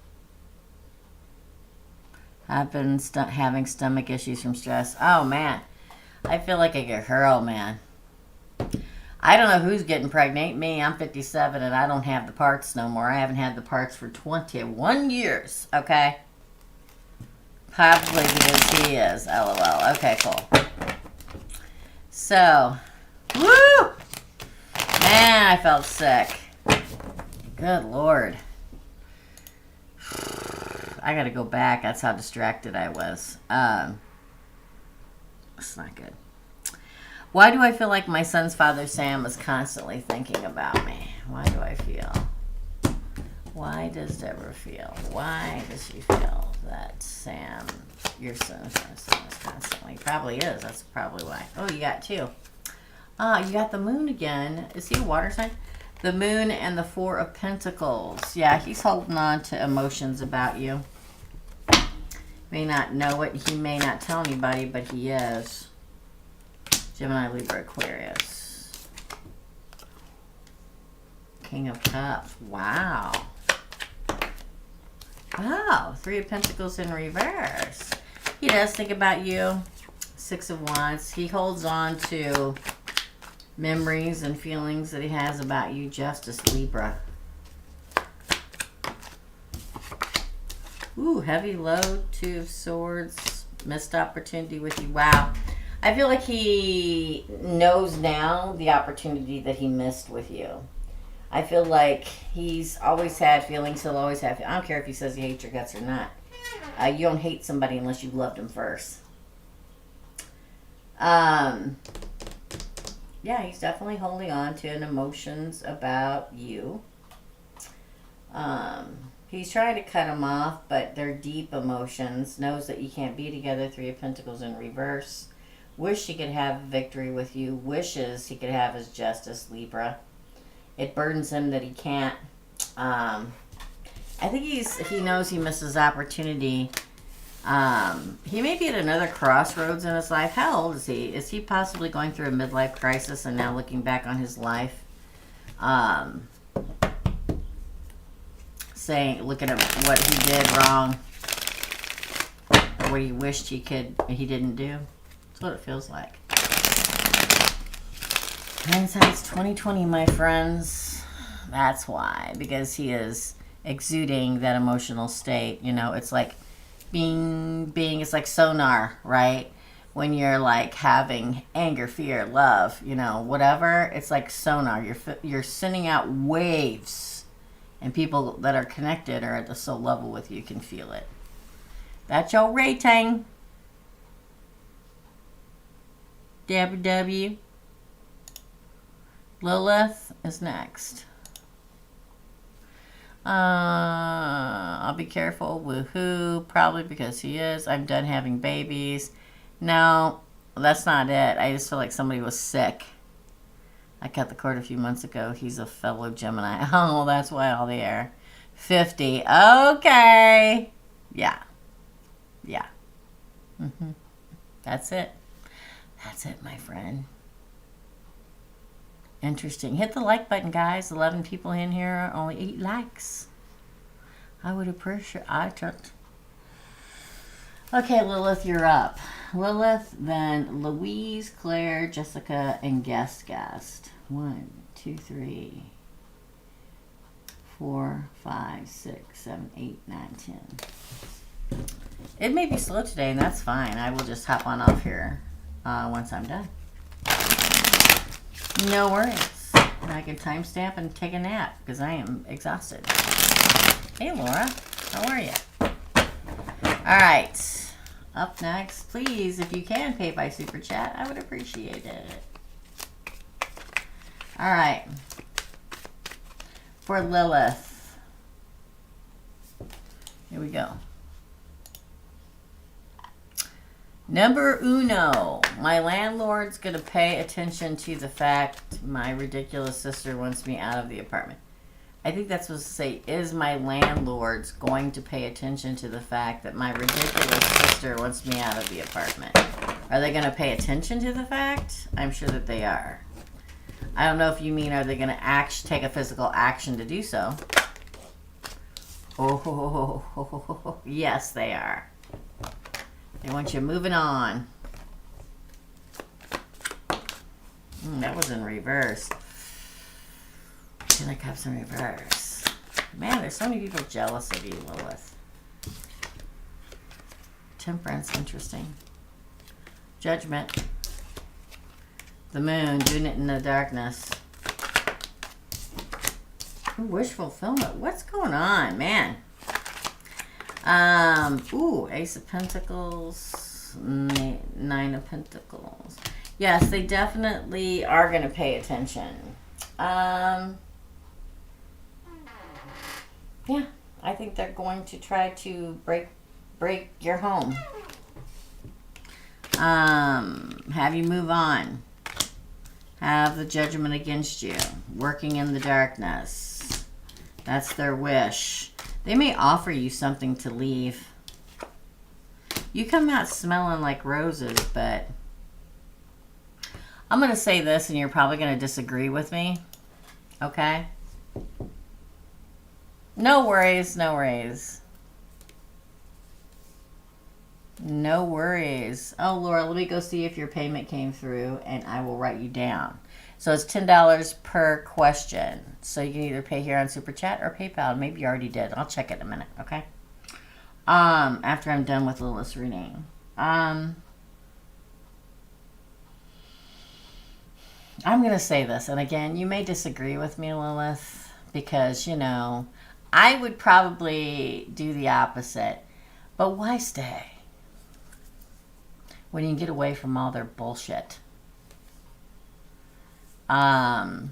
been having stomach issues from stress. Oh, man. I feel like I could hurl, man. I don't know who's getting pregnant. Me, I'm 57, and I don't have the parts no more. I haven't had the parts for 21 years, okay? Probably because he is, LOL. Okay, cool. So, woo! Man, I felt sick. Good Lord. I gotta go back. That's how distracted I was. It's not good. Why do I feel like my son's father, Sam, is constantly thinking about me? Why do I feel? Why does Deborah feel? Why does she feel that Sam, your son's son, is constantly? Probably is. That's probably why. Oh, you got two. You got the moon again. Is he a water sign? The moon and the Four of Pentacles. Yeah, he's holding on to emotions about you. May not know it. He may not tell anybody, but he is. Gemini, Libra, Aquarius. King of Cups. Wow. Wow. Three of Pentacles in reverse. He does think about you. Six of Wands. He holds on to memories and feelings that he has about you. Justice, Libra. Ooh, heavy load. Two of Swords. Missed opportunity with you. Wow. I feel like he knows now the opportunity that he missed with you. I feel like he's always had feelings. He'll always have. I don't care if he says he hates your guts or not. You don't hate somebody unless you loved him first. Yeah, he's definitely holding on to emotions about you. He's trying to cut them off, but they're deep emotions. Knows that you can't be together. Three of Pentacles in reverse. Wish he could have victory with you. Wishes he could have his Justice, Libra. It burdens him that he can't. I think he knows he misses opportunity. He may be at another crossroads in his life. How old is he? Is he possibly going through a midlife crisis and now looking back on his life? Looking at what he did wrong. Or what he wished he didn't do. That's what it feels like. Hindsight's 2020, my friends. That's why. Because he is exuding that emotional state. You know, it's like being it's like sonar, right? when you're like having anger, fear, love, you know, whatever. It's like sonar. You're sending out waves, and people that are connected or at the soul level with you can feel it. That's your rating. WW. Lilith is next. I'll be careful. Woohoo. Probably because he is. I'm done having babies. No, that's not it. I just feel like somebody was sick. I cut the cord a few months ago. He's a fellow Gemini. Oh, that's why all the air. 50. Okay. Yeah. Yeah. That's it. That's it, my friend. Interesting. Hit the like button, guys. 11 people in here, only 8 likes. I would appreciate it. Okay, Lilith, you're up. Lilith, then Louise, Claire, Jessica, and guest. 1, 2, 3, 4, 5, 6, 7, 8, 9, 10. It may be slow today, and that's fine. I will just hop on off here once I'm done. No worries. I can timestamp and take a nap because I am exhausted. Hey, Laura. How are you? All right. Up next, please, if you can pay by Super Chat, I would appreciate it. All right. For Lilith. Here we go. Number uno, my landlord's going to pay attention to the fact my ridiculous sister wants me out of the apartment. I think that's supposed to say, is my landlord's going to pay attention to the fact that my ridiculous sister wants me out of the apartment? Are they going to pay attention to the fact? I'm sure that they are. I don't know if you mean, are they going to take a physical action to do so? Oh, yes, they are. They want you moving on. That was in reverse. Ten of Cups in reverse. Man, there's so many people jealous of you, Lilith. Temperance, interesting. Judgment. The moon, doing it in the darkness. Ooh, wish fulfillment. What's going on, man? Ooh, Ace of Pentacles, Nine of Pentacles. Yes, they definitely are going to pay attention. Yeah, I think they're going to try to break your home. Have you move on. Have the judgment against you. Working in the darkness. That's their wish. They may offer you something to leave. You come out smelling like roses, but I'm going to say this, and you're probably going to disagree with me. Okay? No worries, no worries. No worries. Oh, Laura, let me go see if your payment came through, and I will write you down. So it's $10 per question. So you can either pay here on Super Chat or PayPal. Maybe you already did. I'll check it in a minute, okay? After I'm done with Lilith's reading. I'm going to say this, and again, you may disagree with me, Lilith, because, you know, I would probably do the opposite. But why stay when you can get away from all their bullshit? I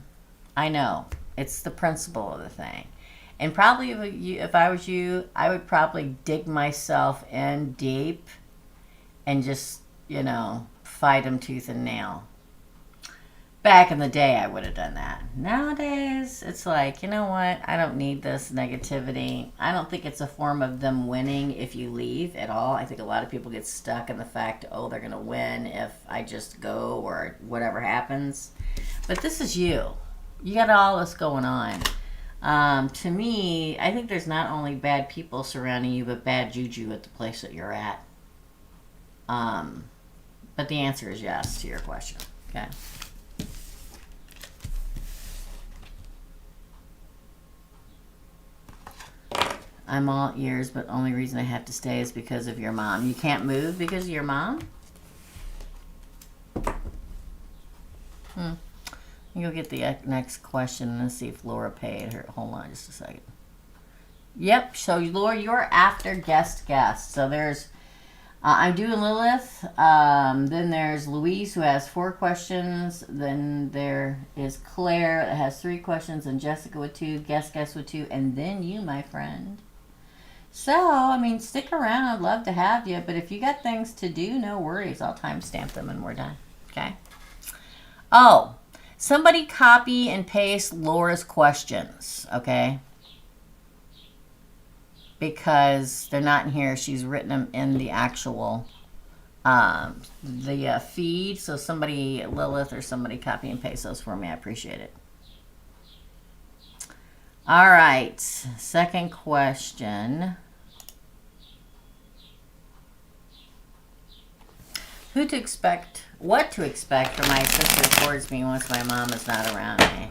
know. It's the principle of the thing. And probably if I was you, I would probably dig myself in deep and just, you know, fight them tooth and nail. Back in the day, I would have done that. Nowadays, it's like, you know what? I don't need this negativity. I don't think it's a form of them winning if you leave at all. I think a lot of people get stuck in the fact, oh, they're going to win if I just go or whatever happens. But this is you. You got all this going on. To me, I think there's not only bad people surrounding you, but bad juju at the place that you're at. But the answer is yes to your question. Okay. I'm all ears, but only reason I have to stay is because of your mom. You can't move because of your mom? You'll get the next question and see if Laura paid her. Hold on just a second. Yep, so Laura, you're after guest. So there's, I'm doing Lilith. Then there's Louise, who has 4 questions. Then there is Claire that has 3 questions, and Jessica with 2, guest with 2, and then you, my friend. So, I mean, stick around. I'd love to have you, but if you got things to do, no worries. I'll timestamp them and we're done. Okay? Oh, somebody copy and paste Laura's questions, okay? Because they're not in here. She's written them in the actual feed. So somebody, Lilith or somebody, copy and paste those for me. I appreciate it. All right. Second question. What to expect from my sister towards me once my mom is not around me?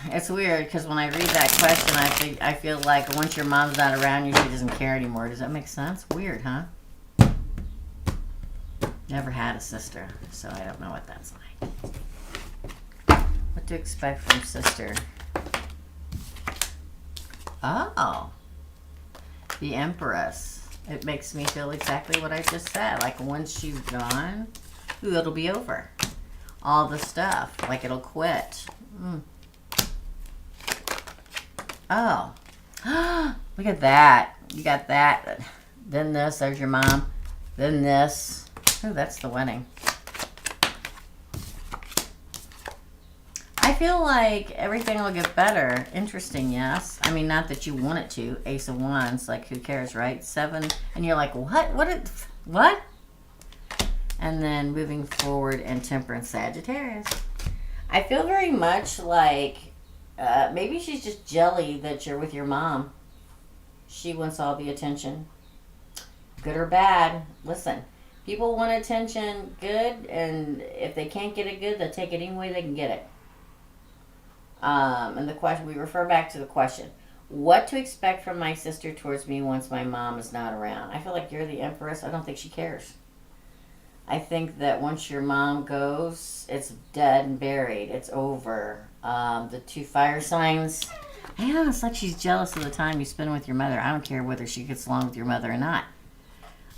It's weird because when I read that question, I feel like once your mom's not around you, she doesn't care anymore. Does that make sense? Weird, huh? Never had a sister, so I don't know what that's like. What to expect from sister? Oh, the Empress. It makes me feel exactly what I just said. Like once she's gone, ooh, it'll be over. All the stuff, like it'll quit. Oh, look at that. You got that. Then this, there's your mom. Then this. Oh, that's the wedding. I feel like everything will get better. Interesting, yes. I mean, not that you want it to. Ace of Wands, like who cares, right? 7, and you're like, what? What? And then moving forward and Temperance, Sagittarius. I feel very much like maybe she's just jelly that you're with your mom. She wants all the attention. Good or bad. Listen, people want attention, good, and if they can't get it good, they'll take it any way they can get it. And the question, we refer back to the question. What to expect from my sister towards me once my mom is not around? I feel like you're the Empress. I don't think she cares. I think that once your mom goes, it's dead and buried. It's over. The 2 fire signs. Yeah, it's like she's jealous of the time you spend with your mother. I don't care whether she gets along with your mother or not.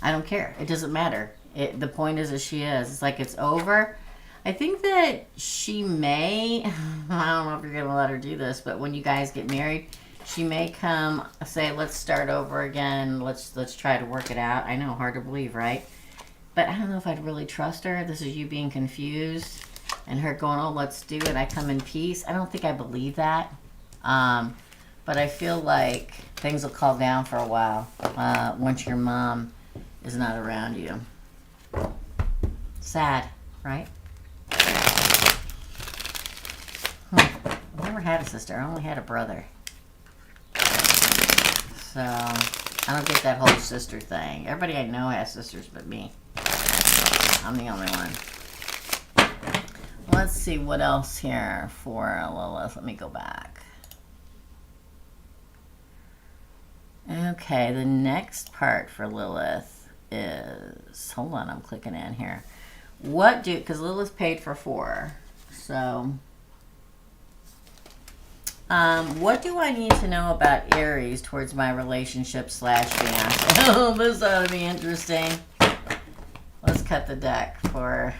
I don't care. It doesn't matter. The point is she is. It's like it's over. I think that she may, I don't know if you're going to let her do this, but when you guys get married, she may come say, let's start over again. Let's try to work it out. I know, hard to believe, right? But I don't know if I'd really trust her. This is you being confused and her going, oh, let's do it. I come in peace. I don't think I believe that. But I feel like things will calm down for a while once your mom is not around you. Sad, right? I never had a sister. I only had a brother. So, I don't get that whole sister thing. Everybody I know has sisters but me. I'm the only one. Let's see what else here for Lilith. Let me go back. Okay, the next part for Lilith is, hold on, I'm clicking in here. Because Lilith paid for 4. So, what do I need to know about Aries towards my relationship / fiance? Oh, this ought to be interesting. Let's cut the deck for...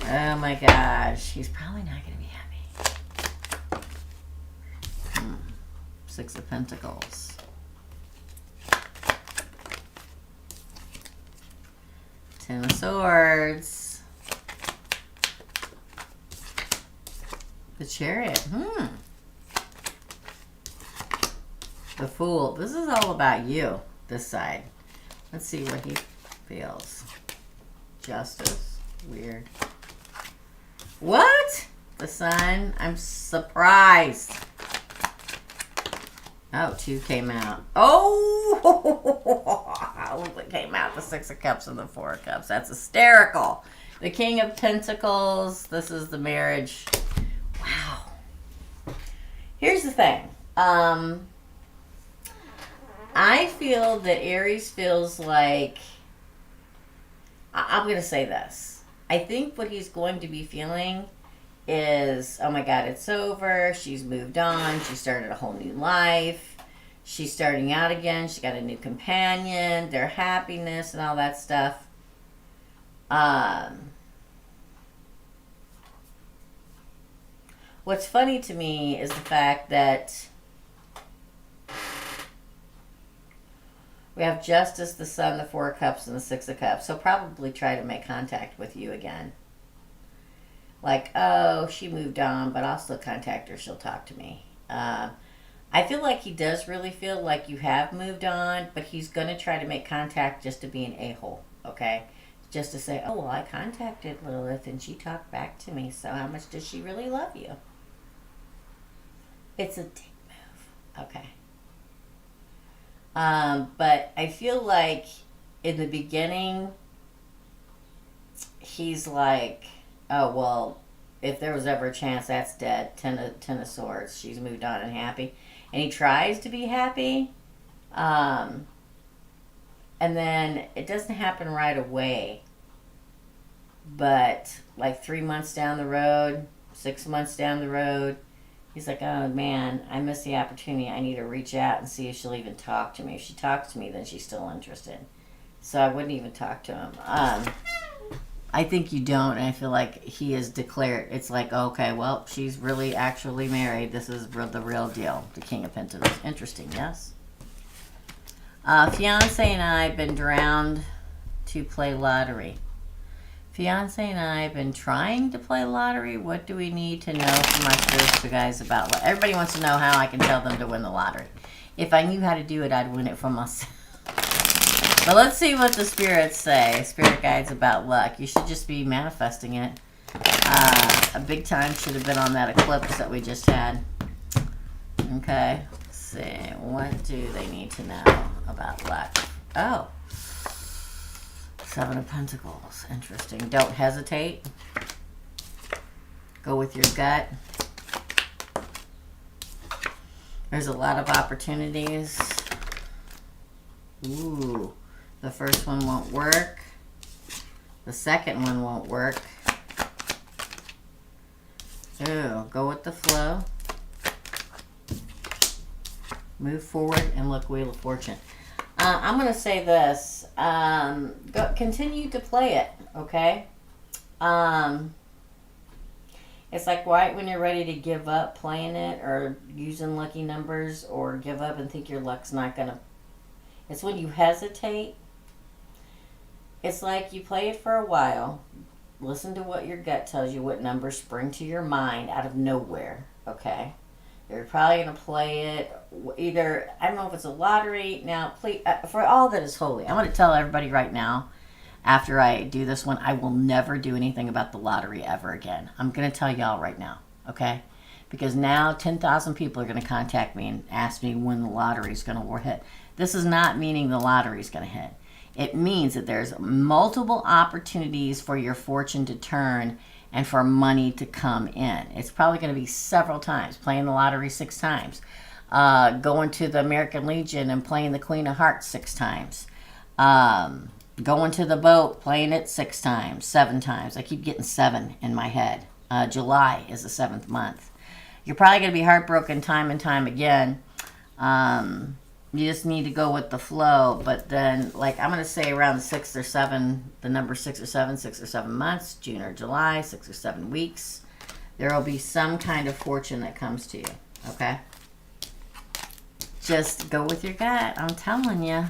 Oh my gosh. He's probably not going to be happy. 6 of Pentacles. 10 of Swords. The Chariot. The Fool. This is all about you, this side. Let's see what he feels. Justice. Weird. What? The Sun. I'm surprised. Oh, 2 came out. Oh! Look what came out. The 6 of Cups and the 4 of Cups. That's hysterical. The King of Pentacles. This is the marriage. Wow. Here's the thing. I feel that Aries feels like I'm going to say this. I think what he's going to be feeling is, oh my God, it's over. She's moved on. She started a whole new life. She's starting out again. She got a new companion. Their happiness and all that stuff. What's funny to me is the fact that we have Justice, the Sun, the Four of Cups, and the Six of Cups. So probably try to make contact with you again. Like, oh, she moved on, but I'll still contact her. She'll talk to me. I feel like he does really feel like you have moved on, but he's going to try to make contact just to be an a-hole, okay? Just to say, oh, well, I contacted Lilith and she talked back to me, so how much does she really love you? It's a dick move, okay? But I feel like in the beginning, he's like, oh, well, if there was ever a chance, that's dead. Ten of Swords. She's moved on and happy. And he tries to be happy. And then it doesn't happen right away. But like 3 months down the road, 6 months down the road, he's like, oh man, I missed the opportunity. I need to reach out and see if she'll even talk to me. If she talks to me, then she's still interested. So I wouldn't even talk to him. I think you don't, and I feel like he has declared, it's like, okay, well, she's really actually married. This is the real deal. The King of Pentacles. Interesting, yes? Fiance and I have been drowned to play lottery. Fiance and I have been trying to play lottery. What do we need to know from our spiritual guys about lottery? Everybody wants to know how I can tell them to win the lottery. If I knew how to do it, I'd win it for myself. But let's see what the spirits say. Spirit guides about luck. You should just be manifesting it. A big time should have been on that eclipse that we just had. Okay. Let's see. What do they need to know about luck? Oh. Seven of Pentacles. Interesting. Don't hesitate. Go with your gut. There's a lot of opportunities. Ooh. The first one won't work. The second one won't work. Ooh, go with the flow. Move forward and look, Wheel of Fortune. I'm going to say this. Continue to play it, okay? It's like right when you're ready to give up playing it or using lucky numbers or give up and think your luck's not going to... It's when you hesitate. It's like you play it for a while. Listen to what your gut tells you, what numbers spring to your mind out of nowhere, okay? You're probably going to play it either, I don't know if it's a lottery. Now, please, for all that is holy, I want to tell everybody right now, after I do this one, I will never do anything about the lottery ever again. I'm going to tell y'all right now, okay? Because now 10,000 people are going to contact me and ask me when the lottery is going to hit. This is not meaning the lottery is going to hit. It means that there's multiple opportunities for your fortune to turn and for money to come in. It's probably going to be several times. Playing the lottery 6 times. Going to the American Legion and playing the Queen of Hearts 6 times. Going to the boat, playing it 6 times, 7 times. I keep getting 7 in my head. July is the 7th month. You're probably going to be heartbroken time and time again. You just need to go with the flow. But then, like, I'm going to say around the 6 or 7, the number 6 or 7, 6 or 7 months, June or July, 6 or 7 weeks, there will be some kind of fortune that comes to you, okay? Just go with your gut. I'm telling you.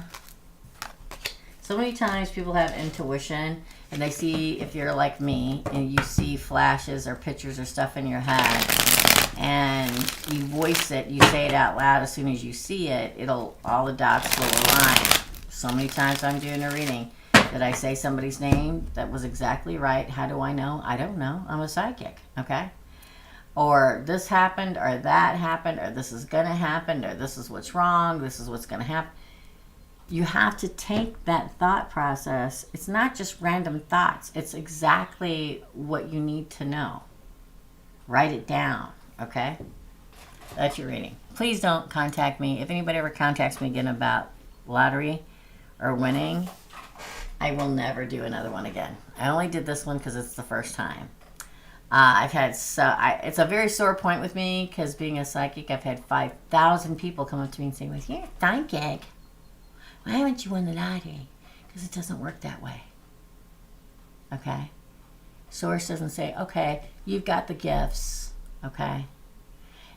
So many times people have intuition, and they see, if you're like me, and you see flashes or pictures or stuff in your head, and you voice it, you say it out loud. As soon as you see it, all the dots will align. So many times I'm doing a reading that I say somebody's name that was exactly right. How do I know? I don't know. I'm a psychic, okay? Or this happened, or that happened, or this is going to happen, or this is what's wrong, this is what's going to happen. You have to take that thought process. It's not just random thoughts. It's exactly what you need to know. Write it down. Okay? That's your reading. Please don't contact me. If anybody ever contacts me again about lottery or winning, I will never do another one again. I only did this one because it's the first time. I've had it's a very sore point with me because being a psychic, I've had 5,000 people come up to me and say, "Well, you're psychic. Why haven't you won the lottery?" Because it doesn't work that way. Okay? Source doesn't say, "Okay, you've got the gifts." Okay?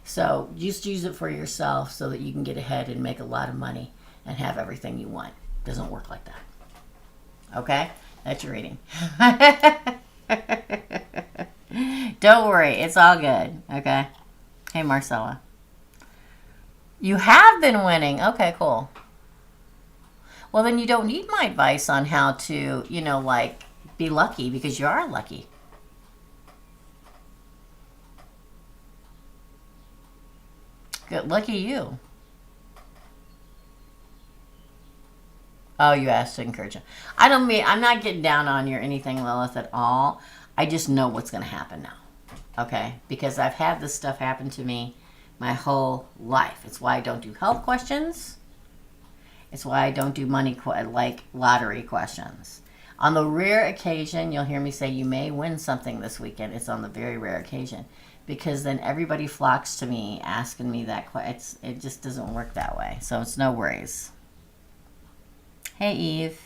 So just use it for yourself so that you can get ahead and make a lot of money and have everything you want. It doesn't work like that. Okay? That's your reading. Don't worry. It's all good. Okay? Hey, Marcella. You have been winning. Okay, cool. Well, then you don't need my advice on how to, you know, like, be lucky because you are lucky. Good. Lucky you. Oh, you asked to encourage him. I'm not getting down on you or anything, Lilith, at all. I just know what's going to happen now. Okay? Because I've had this stuff happen to me my whole life. It's why I don't do health questions. It's why I don't do money, like lottery questions. On the rare occasion, you'll hear me say you may win something this weekend. It's on the very rare occasion. Because then everybody flocks to me asking me that question. It just doesn't work that way. So it's no worries. Hey, Eve.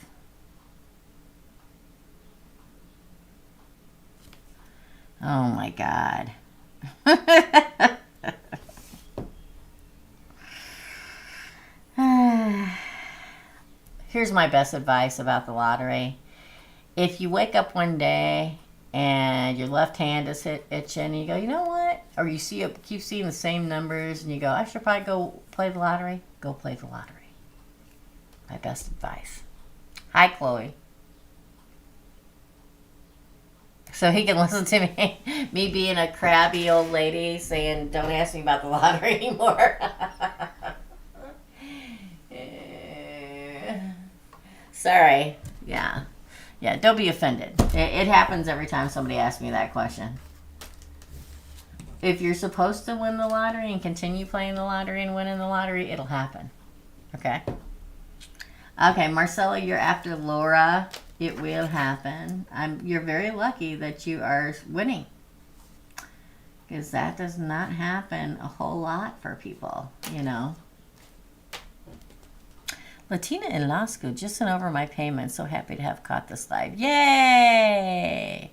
Oh, my God. Here's my best advice about the lottery. If you wake up one day and your left hand is itching and you go, you know what? Or you keep seeing the same numbers and you go, I should probably go play the lottery. Go play the lottery. My best advice. Hi, Chloe. So he can listen to me being a crabby old lady saying, don't ask me about the lottery anymore. Sorry. Yeah. Yeah, don't be offended. It happens every time somebody asks me that question. If you're supposed to win the lottery and continue playing the lottery and winning the lottery, it'll happen. Okay? Okay, Marcella, you're after Laura. It will happen. You're very lucky that you are winning. Because that does not happen a whole lot for people, you know. Latina in Lasco just sent over my payment. So happy to have caught this live. Yay!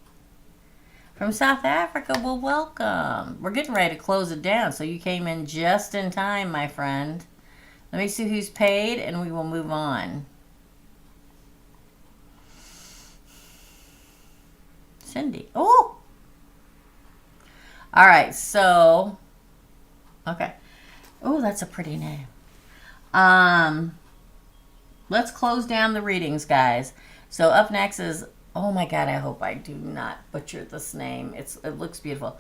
From South Africa, well, welcome. We're getting ready to close it down, so you came in just in time, my friend. Let me see who's paid, and we will move on. Cindy. Oh! All right, so... Okay. Oh, that's a pretty name. Let's close down the readings, guys. So up next is... Oh, my God, I hope I do not butcher this name. It looks beautiful.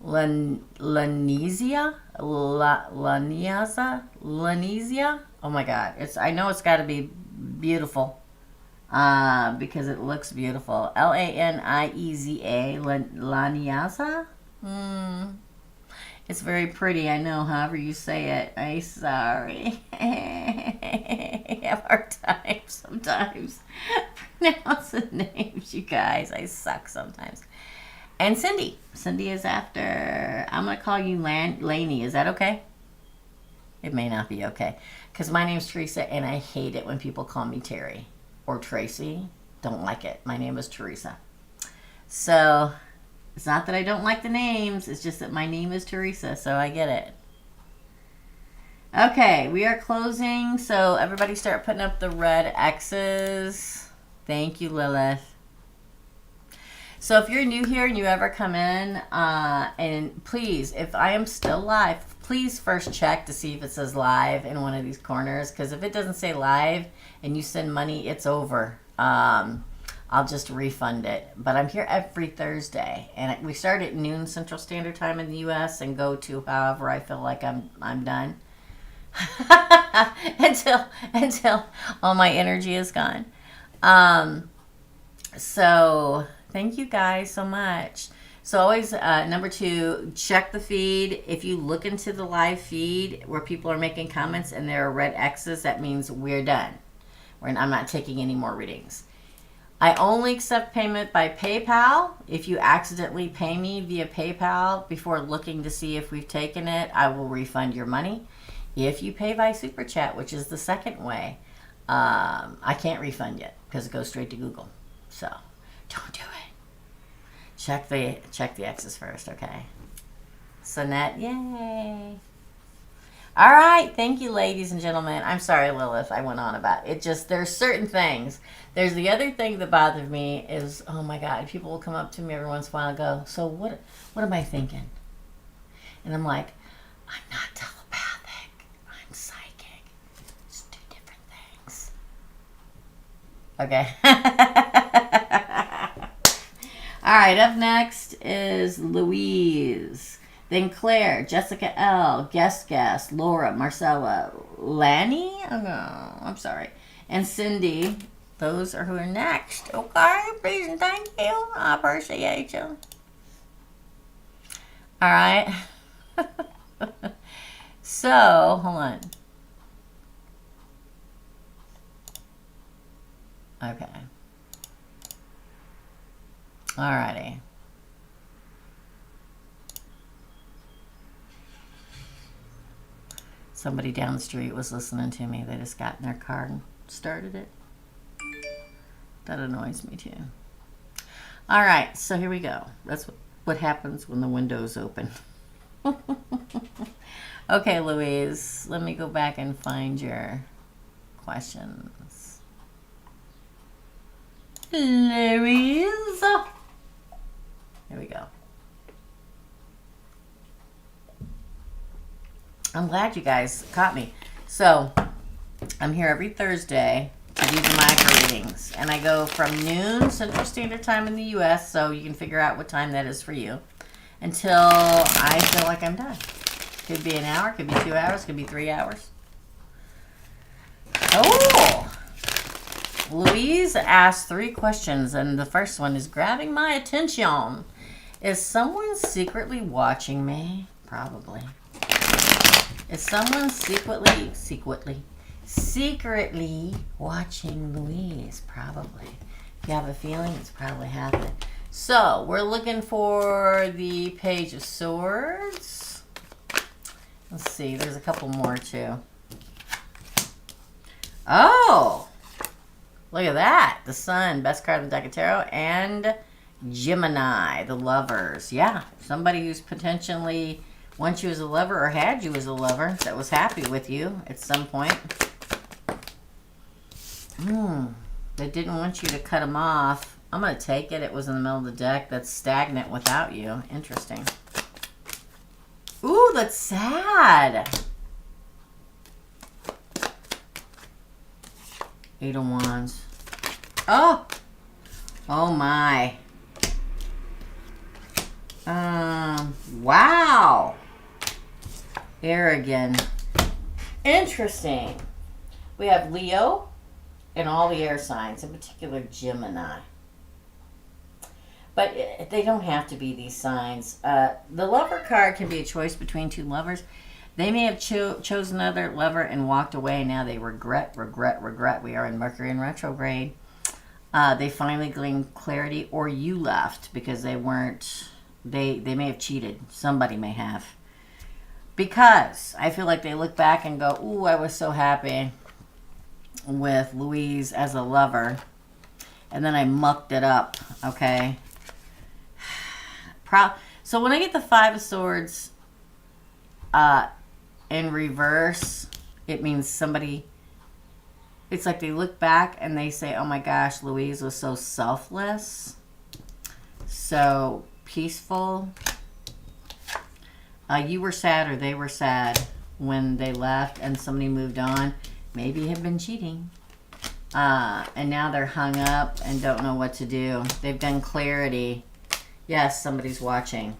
Lanesia? Lanesia? Oh my God. I know it's got to be beautiful. Because it looks beautiful. Lanieza? Laneasa? It's very pretty, I know, however you say it. I'm sorry. I have a hard time sometimes pronouncing names, you guys. I suck sometimes. And Cindy. Cindy is after... I'm going to call you Laney. Is that okay? It may not be okay. Because my name's Teresa, and I hate it when people call me Terry. Or Tracy. Don't like it. My name is Teresa. So, it's not that I don't like the names. It's just that my name is Teresa, so I get it. Okay, we are closing. So, everybody start putting up the red X's. Thank you, Lilith. So if you're new here and you ever come in, and please, if I am still live, please first check to see if it says live in one of these corners. Because if it doesn't say live and you send money, it's over. I'll just refund it. But I'm here every Thursday. And we start at noon Central Standard Time in the U.S. and go to however I feel like I'm done. until all my energy is gone. So... Thank you guys so much. So always, number 2, check the feed. If you look into the live feed where people are making comments and there are red X's, that means we're done. I'm not taking any more readings. I only accept payment by PayPal. If you accidentally pay me via PayPal before looking to see if we've taken it, I will refund your money. If you pay by Super Chat, which is the second way, I can't refund it because it goes straight to Google. So don't do it. Check the X's first, okay? Sonette, yay. All right, thank you, ladies and gentlemen. I'm sorry, Lilith, I went on about it. Just, there's certain things. There's the other thing that bothered me is, oh my God, people will come up to me every once in a while and go, so what am I thinking? And I'm like, I'm not telepathic. I'm psychic. It's two different things. Okay. All right, up next is Louise. Then Claire, Jessica L, Guest, Laura, Marcella, Laney, oh, I'm sorry, and Cindy. Those are who are next. Okay, please and thank you. I appreciate you. All right. So, hold on. Okay. All righty. Somebody down the street was listening to me. They just got in their car and started it. That annoys me too. All right, so here we go. That's what happens when the window's open. Okay, Louise, let me go back and find your questions. Louise. Here we go. I'm glad you guys caught me. So, I'm here every Thursday to do the micro readings. And I go from noon Central Standard Time in the U.S., so you can figure out what time that is for you, until I feel like I'm done. Could be an hour, could be 2 hours, could be 3 hours. Oh! Louise asked 3 questions, and the first one is grabbing my attention. Is someone secretly watching me? Probably. Is someone secretly watching Louise? Probably. If you have a feeling, it's probably happening. So, we're looking for the Page of Swords. Let's see, there's a couple more too. Oh! Look at that. The Sun, best card in the deck of tarot, and Gemini, the Lovers. Yeah, somebody who's potentially wants you as a lover or had you as a lover that was happy with you at some point. They didn't want you to cut them off. I'm going to take it. It was in the middle of the deck. That's stagnant without you. Interesting. Ooh, that's sad. 8 of Wands. Oh! Oh my. Wow. Arrogant. Interesting. We have Leo and all the air signs, in particular Gemini. But they don't have to be these signs. The Lover card can be a choice between 2 lovers. They may have chosen another lover and walked away. Now they regret. We are in Mercury in retrograde. They finally gained clarity, or you left because they weren't. They may have cheated. Somebody may have. Because I feel like they look back and go, ooh, I was so happy with Louise as a lover. And then I mucked it up, okay? So when I get the 5 of Swords in reverse, it means somebody, it's like they look back and they say, oh my gosh, Louise was so selfless, so peaceful. You were sad or they were sad when they left and somebody moved on. Maybe have been cheating. And now they're hung up and don't know what to do. They've done clarity. Yes, somebody's watching.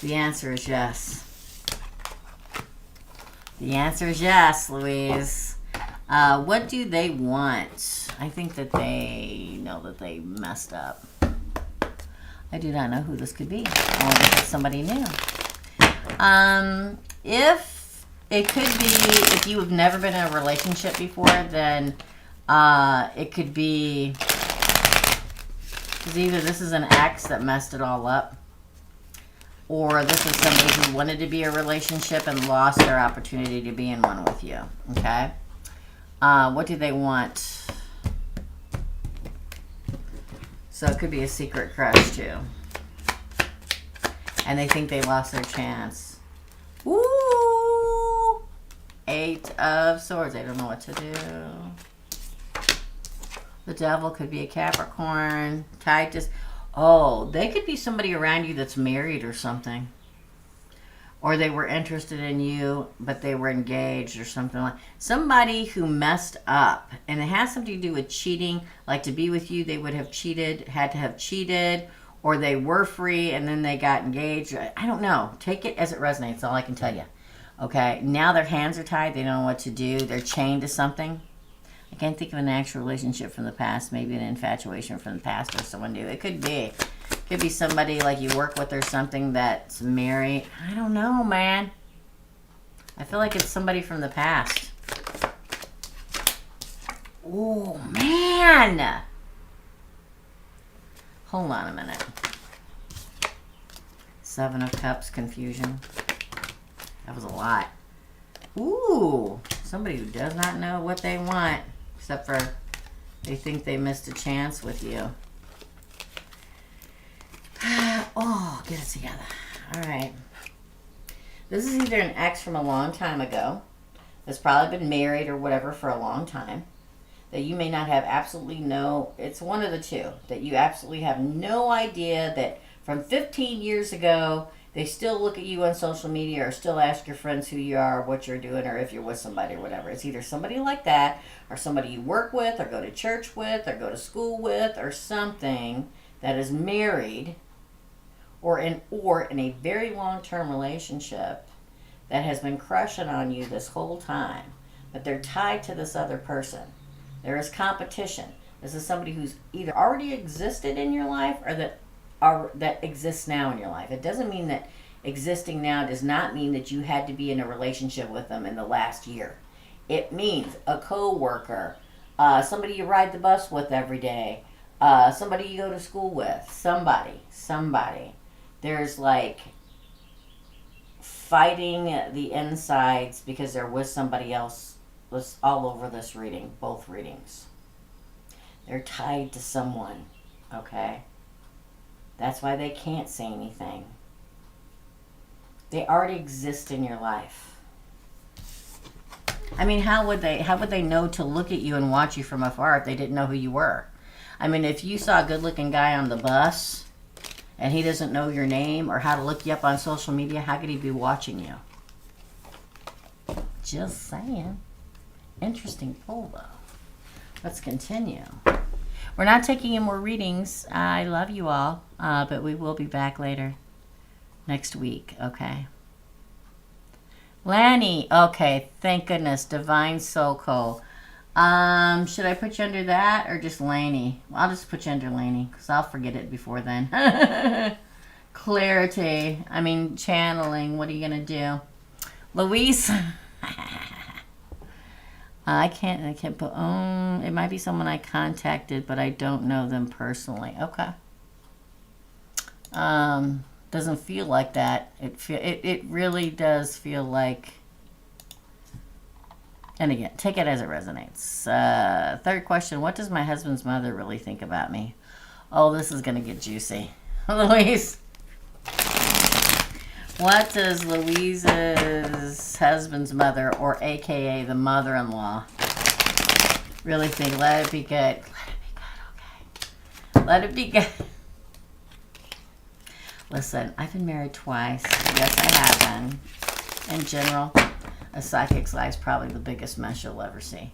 The answer is yes. The answer is yes, Louise. What do they want? I think that they know that they messed up. I do not know who this could be. I wonder if it's somebody new. If it could be, if you have never been in a relationship before, then It could be, because either this is an ex that messed it all up, or this is somebody who wanted to be a relationship and lost their opportunity to be in one with you. Okay? What do they want? So it could be a secret crush too. And they think they lost their chance. Ooh! 8 of Swords. They don't know what to do. The Devil could be a Capricorn. Tied to... Oh, they could be somebody around you that's married or something. Or they were interested in you, but they were engaged or something like... Somebody who messed up. And it has something to do with cheating. Like to be with you, they would have cheated, had to have cheated. Or they were free and then they got engaged. I don't know. Take it as it resonates. That's all I can tell you. Okay? Now their hands are tied. They don't know what to do. They're chained to something. I can't think of an actual relationship from the past. Maybe an infatuation from the past or someone new. It could be. Could be somebody like you work with or something that's married. I don't know, man. I feel like it's somebody from the past. Oh, man. Hold on a minute. 7 of Cups, confusion. That was a lot. Ooh, somebody who does not know what they want. Except for they think they missed a chance with you. Oh, get it together. All right. This is either an ex from a long time ago that's probably been married or whatever for a long time that you may not have absolutely no... It's one of the two. That you absolutely have no idea that from 15 years ago, they still look at you on social media or still ask your friends who you are, what you're doing, or if you're with somebody or whatever. It's either somebody like that or somebody you work with or go to church with or go to school with or something that is married or in a very long-term relationship that has been crushing on you this whole time, but they're tied to this other person. There is competition. This is somebody who's either already existed in your life or that exists now in your life. It doesn't mean that existing now does not mean that you had to be in a relationship with them in the last year. It means a co-worker, somebody you ride the bus with every day, somebody you go to school with, somebody. There's like fighting the insides because they're with somebody else. Was all over this reading, both readings. They're tied to someone, okay? That's why they can't say anything. They already exist in your life. I mean, how would they know to look at you and watch you from afar if they didn't know who you were? I mean, if you saw a good-looking guy on the bus and he doesn't know your name or how to look you up on social media, how could he be watching you? Just saying. Interesting pull, though. Let's continue. We're not taking any more readings. I love you all, but we will be back later next week, okay? Laney. Okay, thank goodness. Divine Soul Co. Should I put you under that or just Laney? Well, I'll just put you under Laney because I'll forget it before then. Clarity. I mean, channeling. What are you going to do? Louise. I can't put, it might be someone I contacted, but I don't know them personally. Okay. Doesn't feel like that. It really does feel like, and again, take it as it resonates. Third question, what does my husband's mother really think about me? Oh, this is going to get juicy. Louise. What does Louise's husband's mother, or AKA the mother-in-law, really think? Let it be good. Let it be good, okay? Let it be good. Listen, I've been married twice. Yes, I have been. In general, a psychic's life is probably the biggest mess you'll ever see.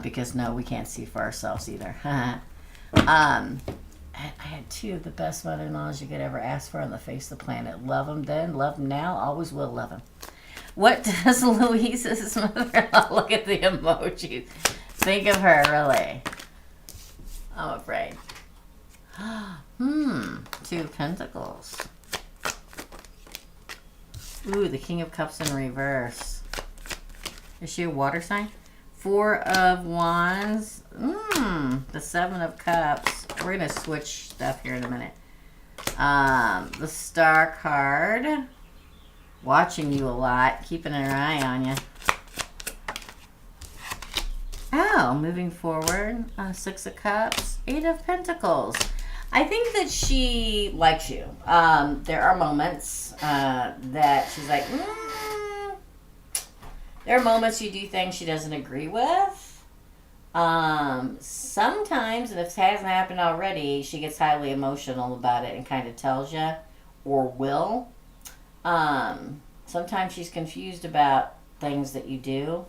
Because, no, we can't see for ourselves either. I had 2 of the best mother-in-laws you could ever ask for on the face of the planet. Love them then, love them now, always will love them. What does Louise's mother-in-law, look at the emojis, think of her, really? I'm afraid. 2 of Pentacles. Ooh, the King of Cups in reverse. Is she a water sign? Four of Wands. The Seven of Cups. We're going to switch stuff here in a minute. The Star card. Watching you a lot. Keeping an eye on you. Oh, moving forward. Six of Cups. Eight of Pentacles. I think that she likes you. There are moments that she's like, There are moments you do things she doesn't agree with. Sometimes, and if it hasn't happened already, she gets highly emotional about it and kind of tells you, or will. Sometimes she's confused about things that you do,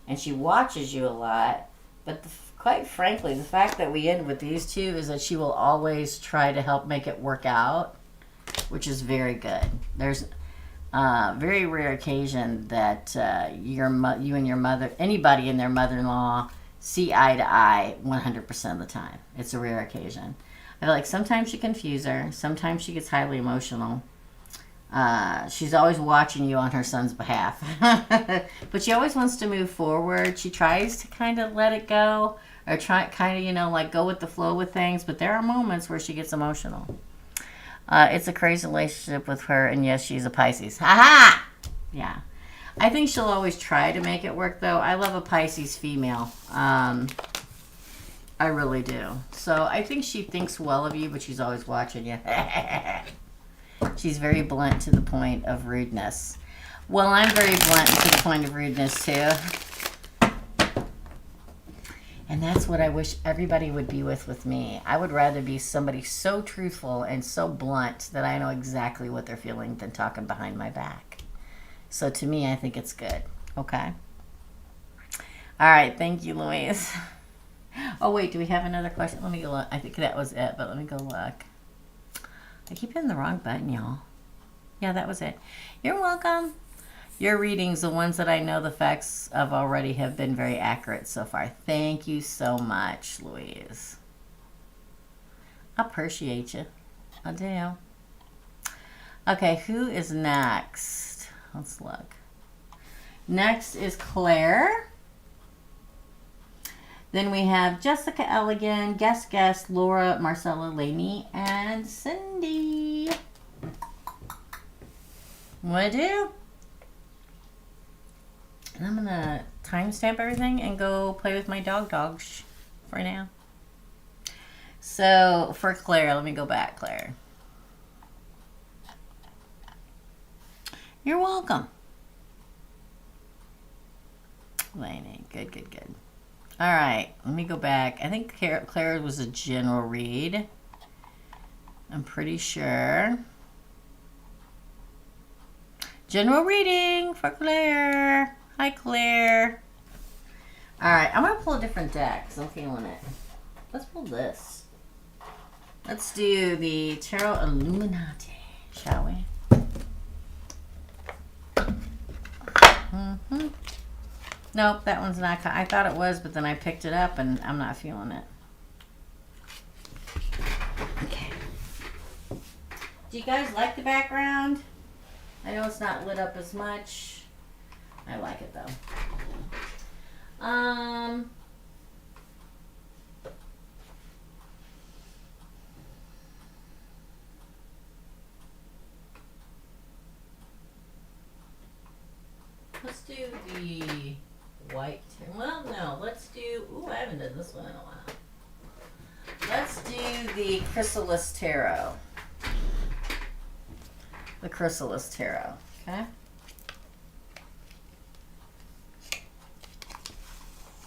and she watches you a lot. But quite frankly, the fact that we end with these two is that she will always try to help make it work out, which is very good. There's very rare occasion that you and your mother, anybody and their mother-in-law, see eye to eye 100% of the time. It's a rare occasion. I feel like sometimes you confuse her. Sometimes she gets highly emotional. She's always watching you on her son's behalf. But she always wants to move forward. She tries to kind of let it go, or like go with the flow with things. But there are moments where she gets emotional. It's a crazy relationship with her, and yes, she's a Pisces. Ha-ha! Yeah. I think she'll always try to make it work, though. I love a Pisces female. I really do. So I think she thinks well of you, but she's always watching you. She's very blunt to the point of rudeness. Well, I'm very blunt to the point of rudeness, too. And that's what I wish everybody would be with me. I would rather be somebody so truthful and so blunt that I know exactly what they're feeling than talking behind my back. So to me, I think it's good. Okay? All right. Thank you, Louise. Oh, wait. Do we have another question? Let me go look. I think that was it, but let me go look. I keep hitting the wrong button, y'all. Yeah, that was it. You're welcome. Your readings, the ones that I know the facts of already, have been very accurate so far. Thank you so much, Louise. I appreciate you. I do. Okay, who is next? Let's look. Next is Claire. Then we have Jessica Elegant, Guest, Laura, Marcella, Laney, and Cindy. What do? And I'm going to timestamp everything and go play with my dogs for now. So, for Claire, let me go back, Claire. You're welcome. Laney, good. All right, let me go back. I think Claire was a general read. I'm pretty sure. General reading for Claire. Hi, Claire. All right, I'm going to pull a different deck because I'm feeling it. Let's pull this. Let's do the Tarot Illuminati, shall we? Nope, that one's not. I thought it was, but then I picked it up and I'm not feeling it. Okay. Do you guys like the background? I know it's not lit up as much. I like it though. Let's do the white. Well, no, let's do. Ooh, I haven't done this one in a while. Let's do the Chrysalis Tarot. The Chrysalis Tarot. Okay.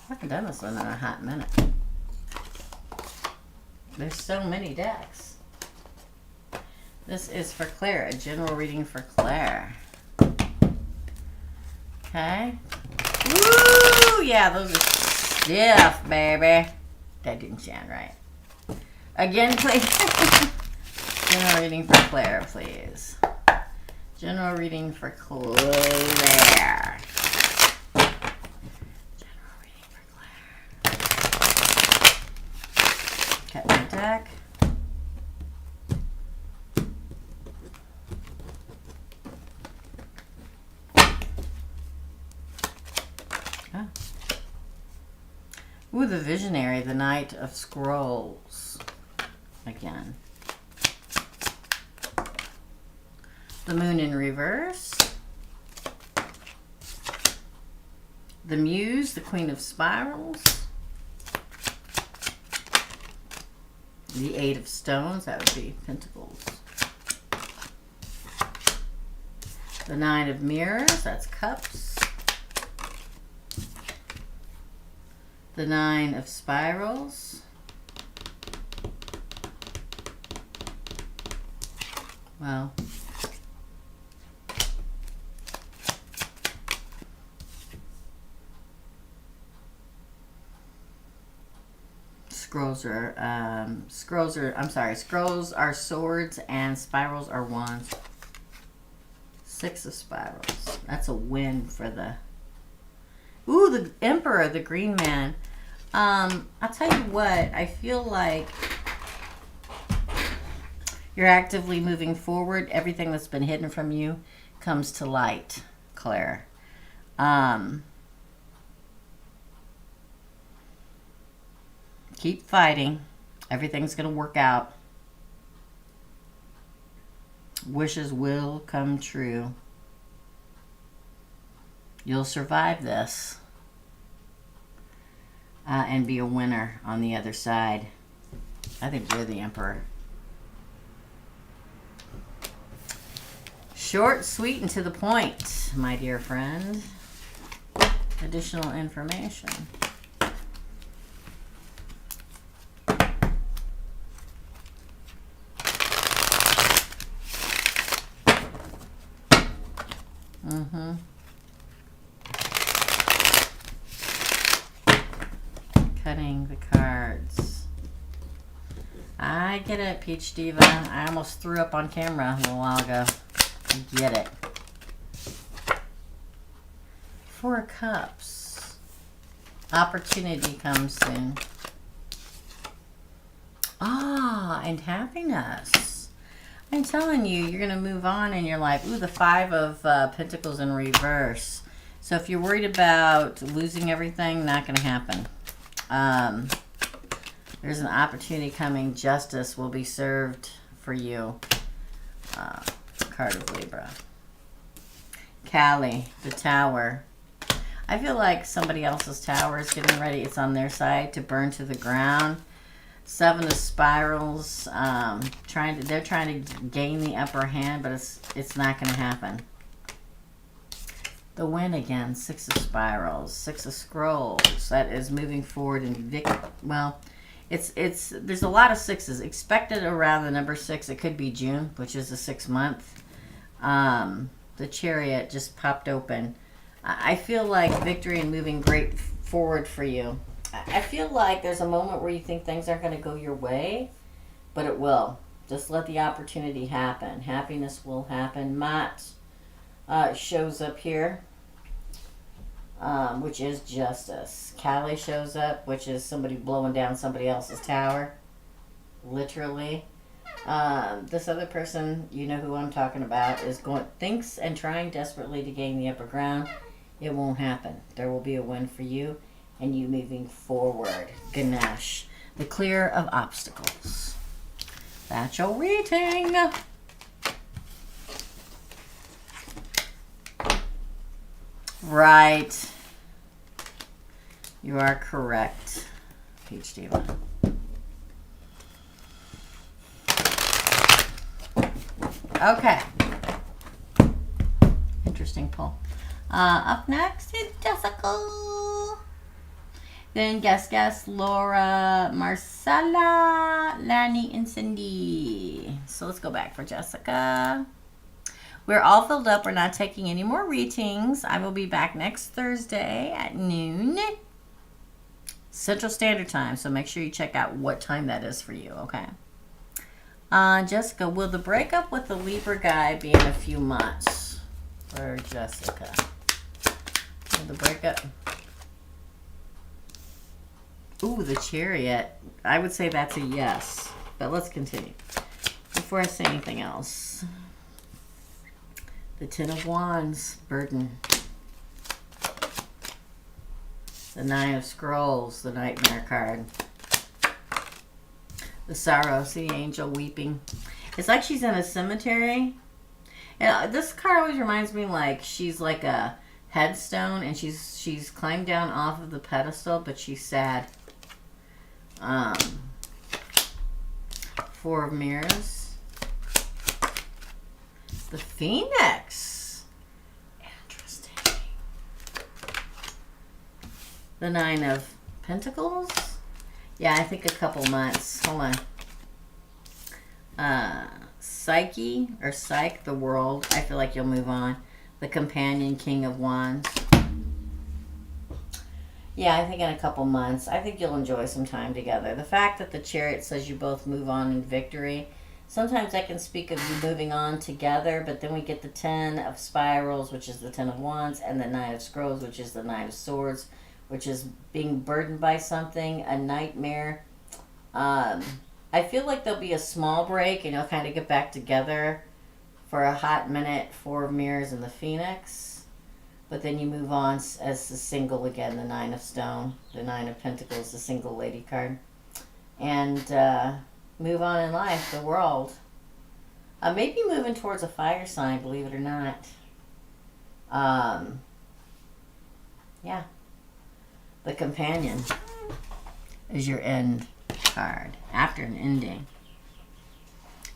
I haven't done this one in a hot minute. There's so many decks. This is for Claire, a general reading for Claire. Okay. Woo! Yeah, those are stiff, baby. That didn't sound right. Again, please. General reading for Claire, please. General reading for Claire. General reading for Claire. Cut my deck. Oh. Ooh, the Visionary, the Knight of Scrolls. Again. The Moon in reverse. The Muse, the Queen of Spirals. The Eight of Stones, that would be Pentacles. The Nine of Mirrors, that's Cups. The Nine of Spirals. Well, scrolls are swords and spirals are wands. Six of Spirals. That's a win for the... Ooh, the Emperor, the Green Man. I'll tell you what, I feel like you're actively moving forward. Everything that's been hidden from you comes to light, Claire. Keep fighting. Everything's going to work out. Wishes will come true. You'll survive this and be a winner on the other side. I think you're the Emperor. Short, sweet, and to the point, my dear friend. Additional information. Cutting the cards. I get it, Peach Diva. I almost threw up on camera a little while ago. I get it. Four of Cups. Opportunity comes soon. Ah, and happiness. I'm telling you, you're going to move on in your life. Ooh, the Five of Pentacles in reverse. So if you're worried about losing everything, not going to happen. There's an opportunity coming. Justice will be served for you. Card of Libra. Callie, the Tower. I feel like somebody else's tower is getting ready. It's on their side to burn to the ground. Seven of Spirals. They're trying to gain the upper hand, but it's not going to happen. The Wind again. Six of Spirals. Six of Scrolls. That is moving forward in well, there's a lot of sixes expected around the number 6. It could be June, which is the 6th month. The Chariot just popped open. I feel like victory and moving great forward for you. I feel like there's a moment where you think things aren't going to go your way, but it will. Just let the opportunity happen. Happiness will happen. Mott shows up here, which is Justice. Callie shows up, which is somebody blowing down somebody else's tower. Literally. This other person, you know who I'm talking about, thinks and trying desperately to gain the upper ground. It won't happen. There will be a win for you and you moving forward. Ganesh, the clear of obstacles. That's your reading. Right. You are correct, Peach Diva. Okay. Interesting pull. Up next is Jessica. Then guess, Laura, Marcella, Laney, and Cindy. So let's go back for Jessica. We're all filled up. We're not taking any more readings. I will be back next Thursday at noon Central Standard Time. So make sure you check out what time that is for you, okay? Jessica, will the breakup with the Libra guy be in a few months? For Jessica. Will the breakup... Ooh, the Chariot. I would say that's a yes. But let's continue. Before I say anything else. The Ten of Wands. Burden. The Nine of Scrolls, the Nightmare card. The Sorrow, see the angel weeping. It's like she's in a cemetery. And this card always reminds me like she's like a headstone and she's climbed down off of the pedestal, but she's sad. Four of Mirrors. The Phoenix. Interesting. The Nine of Pentacles. Yeah, I think a couple months. Hold on. Psyche or Psyche, the World. I feel like you'll move on. The Companion, King of Wands. Yeah, I think in a couple months. I think you'll enjoy some time together. The fact that the Chariot says you both move on in victory. Sometimes I can speak of you moving on together, but then we get the Ten of Spirals, which is the Ten of Wands, and the Nine of Scrolls, which is the Nine of Swords, which is being burdened by something, a nightmare. I feel like there'll be a small break and you'll kind of get back together for a hot minute. Four of Mirrors and the Phoenix. But then you move on as the single again, the Nine of Stone, the Nine of Pentacles, the single lady card. And move on in life, the World. Maybe moving towards a fire sign, believe it or not. Yeah. The Companion is your end card after an ending.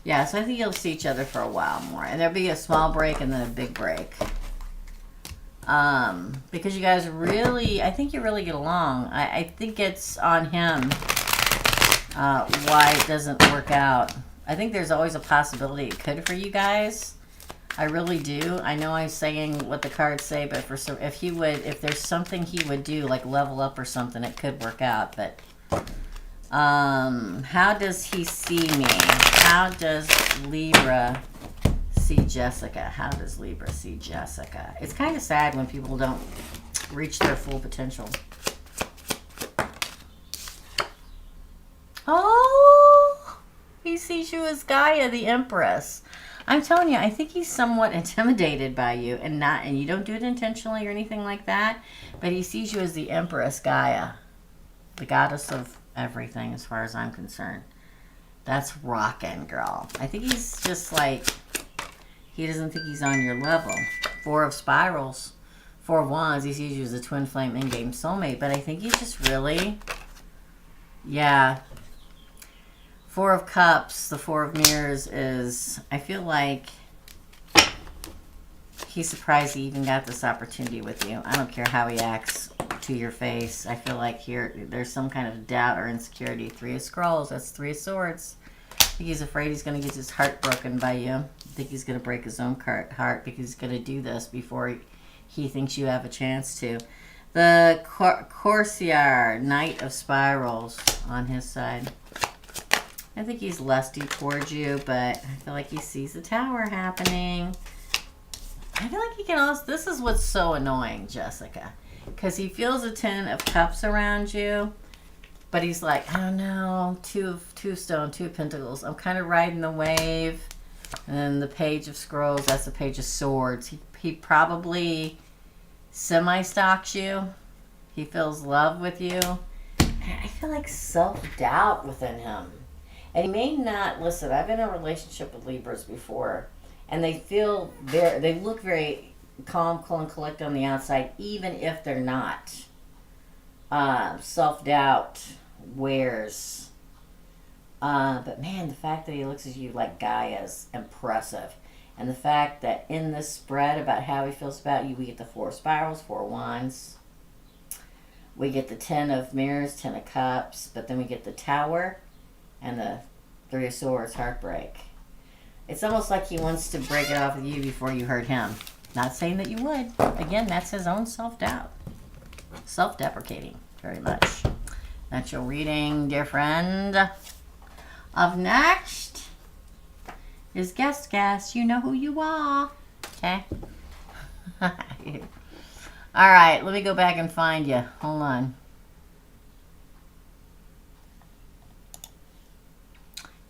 Yeah, so I think you'll see each other for a while more. And there'll be a small break and then a big break. Because you guys really, I think you really get along. I think it's on him why it doesn't work out. I think there's always a possibility it could for you guys. I really do. I know I'm saying what the cards say, but for some, if there's something he would do, like level up or something, it could work out. But how does he see me? How does Libra see Jessica? How does Libra see Jessica? It's kind of sad when people don't reach their full potential. Oh, he sees you as Gaia, the Empress. I'm telling you, I think he's somewhat intimidated by you, and you don't do it intentionally or anything like that, but he sees you as the Empress Gaia, the goddess of everything as far as I'm concerned. That's rockin', girl. I think he's just like, he doesn't think he's on your level. Four of Spirals, Four of Wands, he sees you as a twin flame in-game soulmate, but I think he's just really, yeah. Four of Cups, the Four of Mirrors is, I feel like he's surprised he even got this opportunity with you. I don't care how he acts to your face. I feel like there's some kind of doubt or insecurity. Three of Scrolls, that's Three of Swords. I think he's afraid he's going to get his heart broken by you. I think he's going to break his own heart because he's going to do this before he thinks you have a chance to. The Courtier, Knight of Spirals on his side. I think he's lusty towards you, but I feel like he sees the Tower happening. I feel like he can also, this is what's so annoying, Jessica, because he feels a Ten of Cups around you, but he's like, I don't know, two of Stone, Two of Pentacles. I'm kind of riding the wave. And then the Page of Scrolls, that's the Page of Swords. He probably semi-stalks you. He feels love with you. I feel like self-doubt within him. And he may not, listen, I've been in a relationship with Libras before, and they look very calm, cool, and collected on the outside, even if they're not. Self-doubt wears. But man, the fact that he looks at you like Gaia is impressive. And the fact that in this spread about how he feels about you, we get the Four of Spirals, Four of Wands. We get the Ten of Mirrors, Ten of Cups, but then we get the Tower and the Three of Swords, heartbreak. It's almost like he wants to break it off with you before you hurt him. Not saying that you would. Again, that's his own self-doubt. Self-deprecating, very much. That's your reading, dear friend. Up next is guest. You know who you are. Okay? All right, let me go back and find you. Hold on.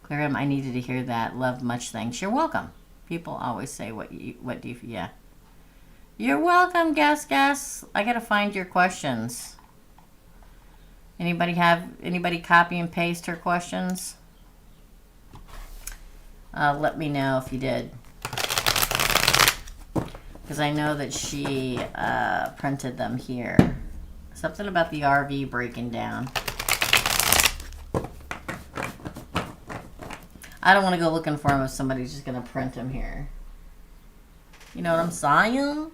Clair, I needed to hear that. Love, much thanks. You're welcome. People always say, what do you, yeah. You're welcome, guess. I got to find your questions. Anybody copy and paste her questions? Let me know if you did. Because I know that she printed them here. Something about the RV breaking down. I don't want to go looking for them if somebody's just going to print them here. You know what I'm saying?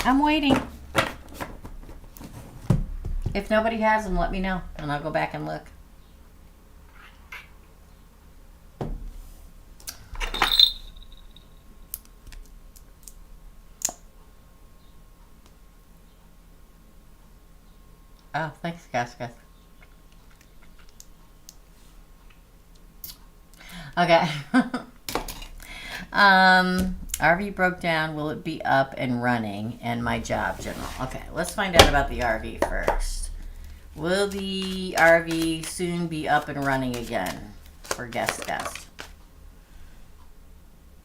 I'm waiting. If nobody has them, let me know, and I'll go back and look. Oh, thanks, guys. Okay. RV broke down. Will it be up and running? And my job, general. Okay, let's find out about the RV first. Will the RV soon be up and running again? For guest.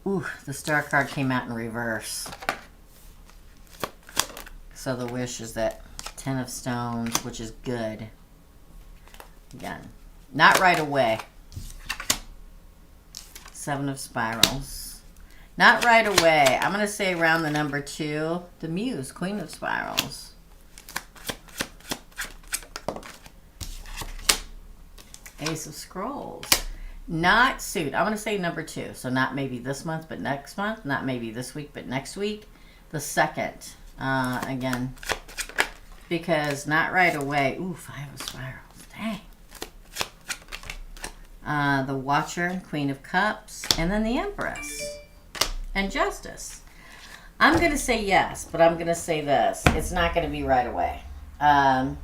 Ooh, the star card came out in reverse. So the wish is that 10 of stones, which is good. Again, not right away. 7 of spirals. Not right away. I'm going to say around the number 2. The Muse, Queen of Spirals. Ace of Scrolls. Not soon. I'm going to say number 2. So not maybe this month, but next month. Not maybe this week, but next week. The 2nd. Again. Because not right away. Ooh, 5 of Spirals. Dang. The Watcher, Queen of Cups, and then the Empress. And Justice. I'm going to say yes, but I'm going to say this. It's not going to be right away. The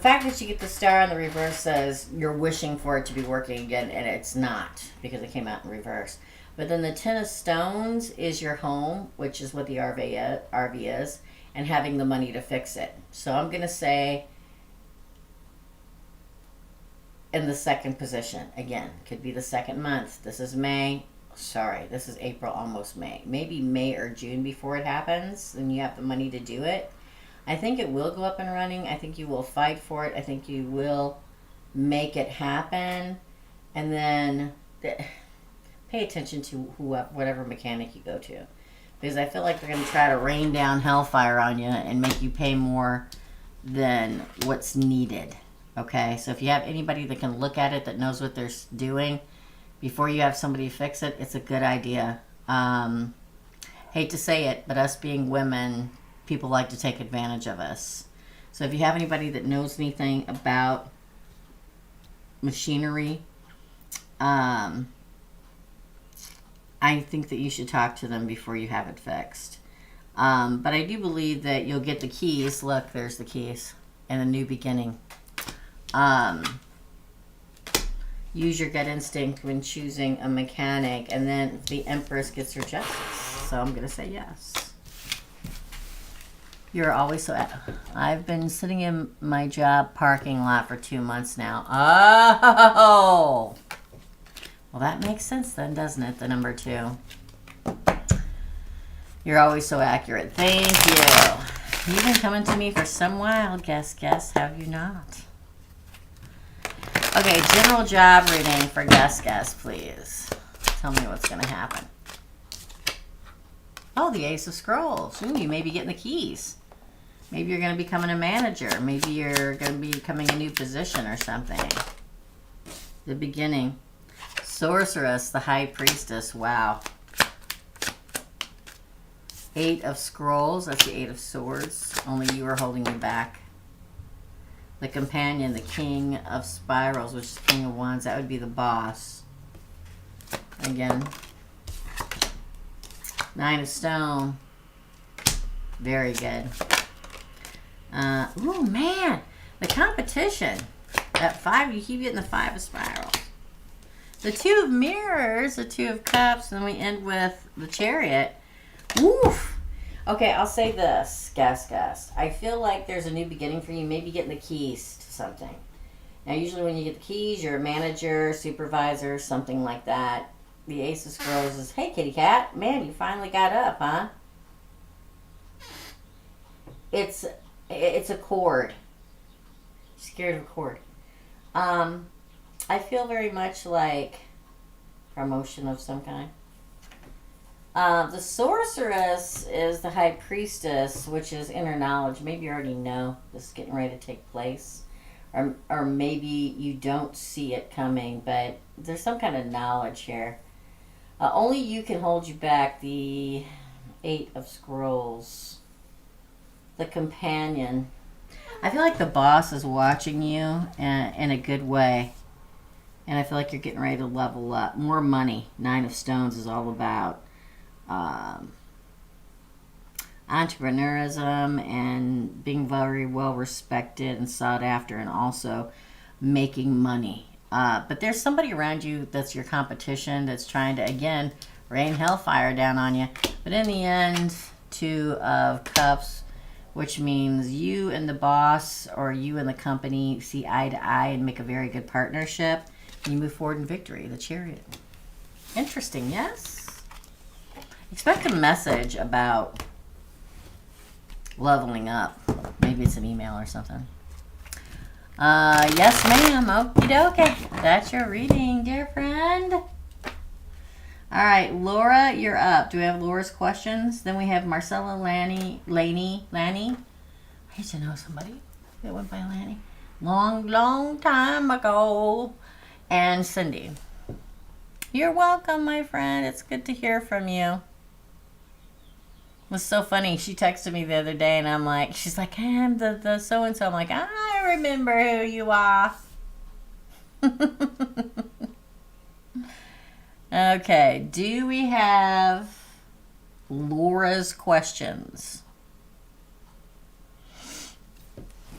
fact that you get the star in the reverse says you're wishing for it to be working again, and it's not, because it came out in reverse. But then the 10 of stones is your home, which is what the RV is, and having the money to fix it. So I'm going to say in the 2nd position. Again, could be the 2nd month. This is May. Sorry, this is April, almost May. Maybe May or June before it happens, and you have the money to do it. I think it will go up and running. I think you will fight for it. I think you will make it happen. And then pay attention to whatever mechanic you go to. Because I feel like they're going to try to rain down hellfire on you and make you pay more than what's needed. Okay, so if you have anybody that can look at it, that knows what they're doing, before you have somebody fix it, it's a good idea. Hate to say it, but us being women, people like to take advantage of us. So if you have anybody that knows anything about machinery, I think that you should talk to them before you have it fixed. But I do believe that you'll get the keys. Look, there's the keys. And a new beginning. Use your gut instinct when choosing a mechanic. And then the Empress gets her justice. So I'm going to say yes. You're always so... I've been sitting in my job parking lot for 2 months now. Oh! Well, that makes sense then, doesn't it? The number 2. You're always so accurate. Thank you. You've been coming to me for some while, guess, have you not? Okay, general job reading for guess, please. Tell me what's going to happen. Oh, the Ace of Scrolls. Ooh, you may be getting the keys. Maybe you're going to be becoming a manager. Maybe you're going to be becoming a new position or something. The beginning. Sorceress, the High Priestess. Wow. 8 of Scrolls. That's the 8 of Swords. Only you are holding me back. The Companion, the King of Spirals, which is King of Wands. That would be the boss. Again. 9 of Stone. Very good. Oh, man. The competition. At 5, you keep getting the 5 of Spirals. The 2 of Mirrors, the 2 of Cups, and then we end with the Chariot. Woof. Okay, I'll say this, guess. I feel like there's a new beginning for you. Maybe getting the keys to something. Now, usually when you get the keys, you're a manager, supervisor, something like that. The Ace of Scrolls is, hey, kitty cat. Man, you finally got up, huh? It's a cord. Scared of a cord. I feel very much like promotion of some kind. The Sorceress is the High Priestess, which is inner knowledge. Maybe you already know this is getting ready to take place. Or maybe you don't see it coming, but there's some kind of knowledge here. Only you can hold you back. The Eight of Scrolls. The Companion. I feel like the boss is watching you in a good way. And I feel like you're getting ready to level up. More money. Nine of Stones is all about entrepreneurism and being very well respected and sought after, and also making money. But there's somebody around you that's your competition that's trying to, again, rain hellfire down on you. But in the end, Two of Cups, which means you and the boss or you and the company see eye to eye and make a very good partnership. And you move forward in victory. The Chariot. Interesting, yes? Expect a message about leveling up. Maybe it's an email or something. Yes, ma'am. Okie dokie. That's your reading, dear friend. All right, Laura, you're up. Do we have Laura's questions? Then we have Marcella, Laney. I used to know somebody that went by Laney. Long time ago. And Cindy. You're welcome, my friend. It's good to hear from you. It was so funny. She texted me the other day, and I'm like, she's like, hey, I'm the so-and-so. I'm like, I remember who you are. Okay, do we have Laura's questions?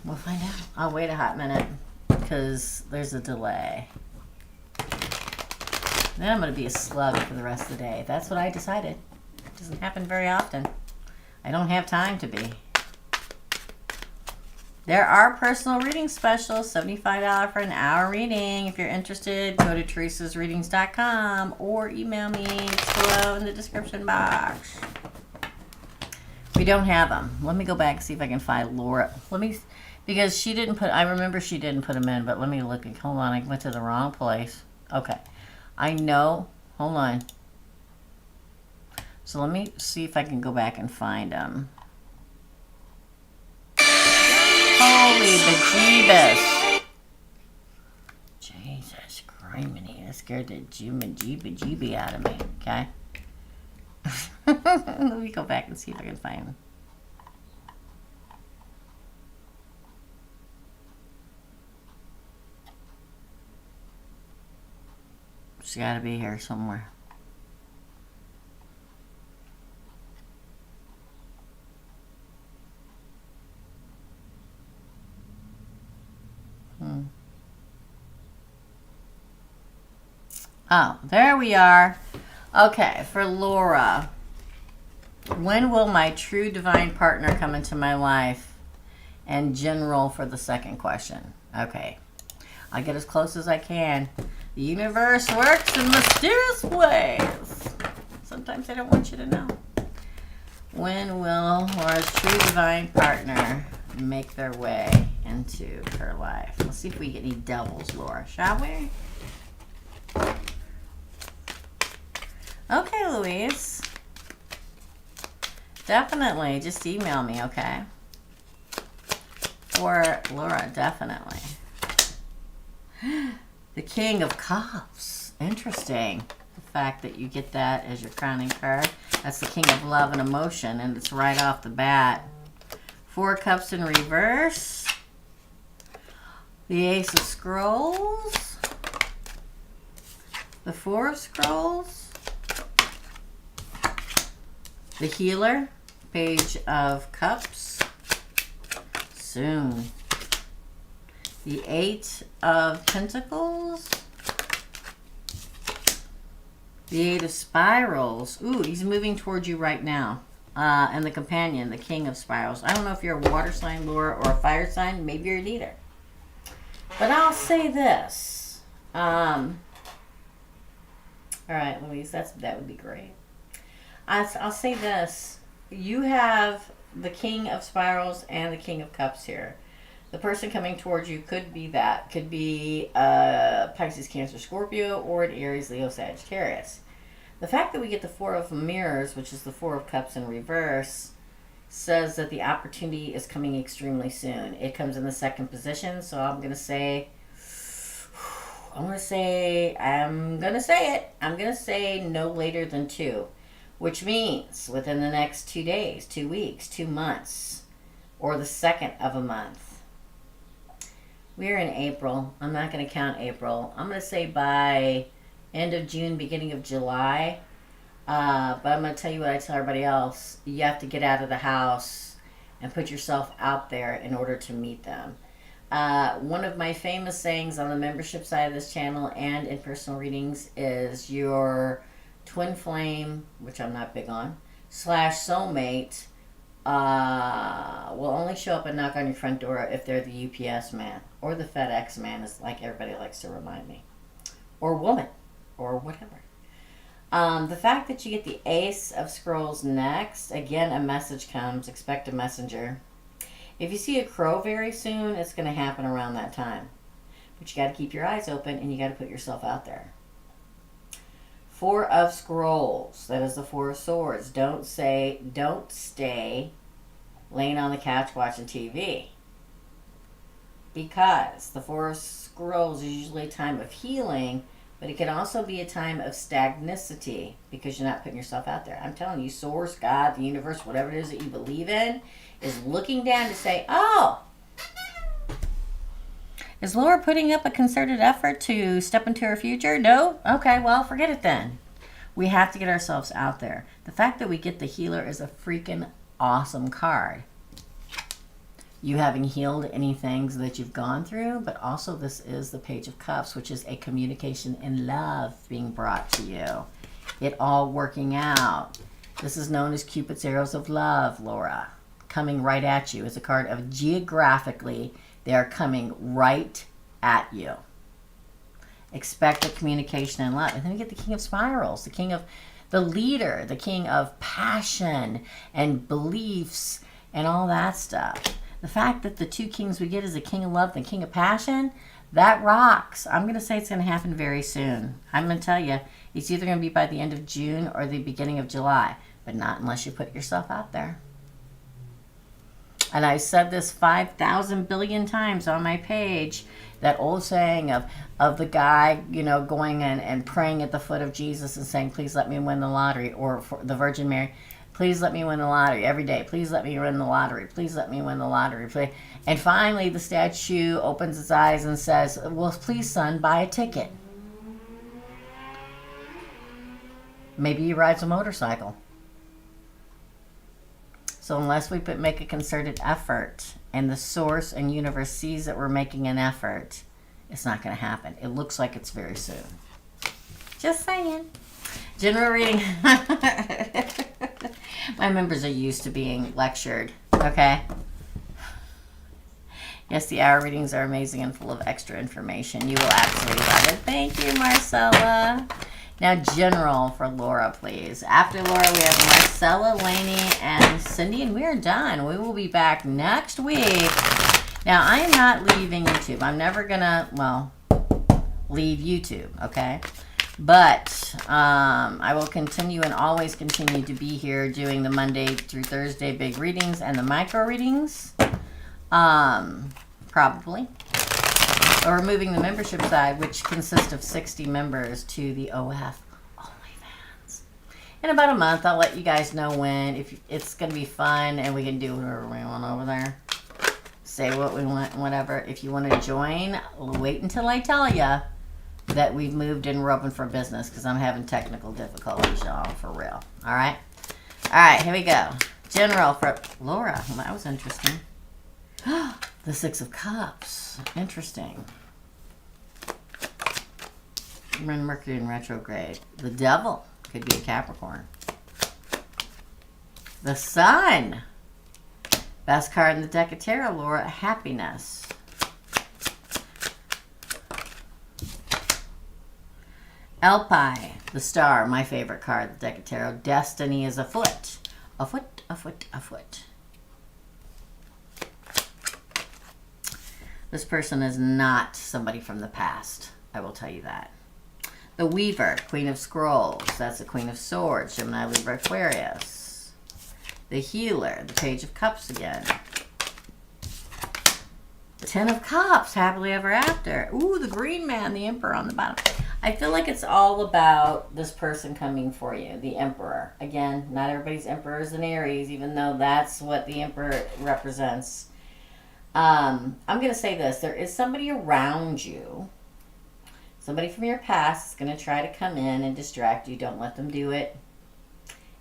We'll find out. I'll wait a hot minute because there's a delay. Then I'm going to be a slug for the rest of the day. That's what I decided. It doesn't happen very often. I don't have time to be. There are personal reading specials, $75 for an hour reading. If you're interested, go to TERESA'S or email me. It's below in the description box. We don't have them. Let me go back and see if I can find Laura. Because she didn't put, I remember she didn't put them in, but let me look. Hold on, I went to the wrong place. Okay. I know. Hold on. So let me see if I can go back and find them. Holy bejeebus. Jesus criminy. That scared the jeebie out of me. Okay. Let me go back and see if I can find them. She's got to be here somewhere. Oh, there we are. Okay, for Laura. When will my true divine partner come into my life? And general for the second question. Okay. I'll get as close as I can. The universe works in mysterious ways. Sometimes I don't want you to know. When will Laura's true divine partner make their way into her life? Let's see if we get any doubles, Laura, shall we? Okay, Louise. Definitely. Just email me, okay? For Laura, definitely. The King of Cups. Interesting. The fact that you get that as your crowning card. That's the King of Love and Emotion, and it's right off the bat. Four Cups in reverse. The Ace of Scrolls. The Four of Scrolls. The Healer. Page of Cups. Soon. The Eight of Pentacles. The Eight of Spirals. Ooh, he's moving towards you right now. And the Companion, the King of Spirals. I don't know if you're a water sign, Laura, or a fire sign. Maybe you're neither. But I'll say this. All right, Louise, that would be great. I'll say this. You have the King of Spirals and the King of Cups here. The person coming towards you could be that. Could be Pisces, Cancer, Scorpio, or an Aries, Leo, Sagittarius. The fact that we get the Four of Mirrors, which is the Four of Cups in reverse, says that the opportunity is coming extremely soon. It comes in the second position, so I'm going to say no later than 2, which means within the next 2 days, 2 weeks, 2 months, or the second of a month. We're in April. I'm not going to count April. I'm going to say by end of June, beginning of July. But I'm going to tell you what I tell everybody else. You have to get out of the house and put yourself out there in order to meet them. One of my famous sayings on the membership side of this channel and in personal readings is your twin flame, which I'm not big on, / soulmate will only show up and knock on your front door if they're the UPS man or the FedEx man, is like everybody likes to remind me, or woman, or whatever. The fact that you get the Ace of Scrolls next, again, a message comes. Expect a messenger. If you see a crow very soon, it's going to happen around that time. But you got to keep your eyes open and you got to put yourself out there. Four of Scrolls. That is the Four of Swords. Don't stay laying on the couch watching TV. Because the Four of Scrolls is usually a time of healing, but it can also be a time of stagnicity because you're not putting yourself out there. I'm telling you, Source, God, the universe, whatever it is that you believe in, is looking down to say, oh, is Laura putting up a concerted effort to step into her future? No? Okay, well, forget it then. We have to get ourselves out there. The fact that we get the Healer is a freaking awesome card. You having healed any things that you've gone through, but also this is the Page of Cups, which is a communication in love being brought to you. It all working out. This is known as Cupid's arrows of love, Laura. Coming right at you. It's a card of geographically, they are coming right at you. Expect a communication in love. And then you get the King of Spirals, the King of the leader, the King of passion and beliefs and all that stuff. The fact that the two kings we get is the King of Love and the King of Passion, that rocks. I'm going to say it's going to happen very soon. I'm going to tell you, it's either going to be by the end of June or the beginning of July, but not unless you put yourself out there. And I've said this 5,000 billion times on my page, that old saying of the guy, you know, going and praying at the foot of Jesus and saying, please let me win the lottery, or for the Virgin Mary, please let me win the lottery every day. Please let me win the lottery. Please let me win the lottery. And finally, the statue opens its eyes and says, well, please, son, buy a ticket. Maybe he rides a motorcycle. So unless we make a concerted effort and the source and universe sees that we're making an effort, it's not going to happen. It looks like it's very soon. Just saying. General reading. My members are used to being lectured, okay? Yes, the hour readings are amazing and full of extra information. You will absolutely love it. Thank you, Marcella. Now, general for Laura, please. After Laura, we have Marcella, Laney, and Cindy, and we're done. We will be back next week. Now, I am not leaving YouTube. I'm never going to, well, leave YouTube, okay? But I will continue and always continue to be here doing the Monday through Thursday big readings and the micro readings. Probably. Or moving the membership side, which consists of 60 members, to the OF OnlyFans. In about a month, I'll let you guys know when. If it's going to be fun and we can do whatever we want over there. Say what we want, whatever. If you want to join, wait until I tell you that we've moved and we're open for business, because I'm having technical difficulties, y'all, for real. All right? All right, here we go. General for Laura. Well, that was interesting. The Six of Cups. Interesting. We're in Mercury in retrograde. The Devil. Could be a Capricorn. The Sun. Best card in the deck of tarot, Laura. Happiness. Alpine. The Star, my favorite card, the deck of tarot. Destiny is afoot. Afoot, afoot, afoot. This person is not somebody from the past. I will tell you that. The Weaver, Queen of Scrolls. That's the Queen of Swords. Gemini, Libra, Aquarius. The Healer, the Page of Cups again. The Ten of Cups, Happily Ever After. Ooh, the Green Man, the Emperor on the bottom. I feel like it's all about this person coming for you, the Emperor. Again, not everybody's Emperor is an Aries, even though that's what the Emperor represents. I'm going to say this. There is somebody around you, somebody from your past is going to try to come in and distract you. Don't let them do it.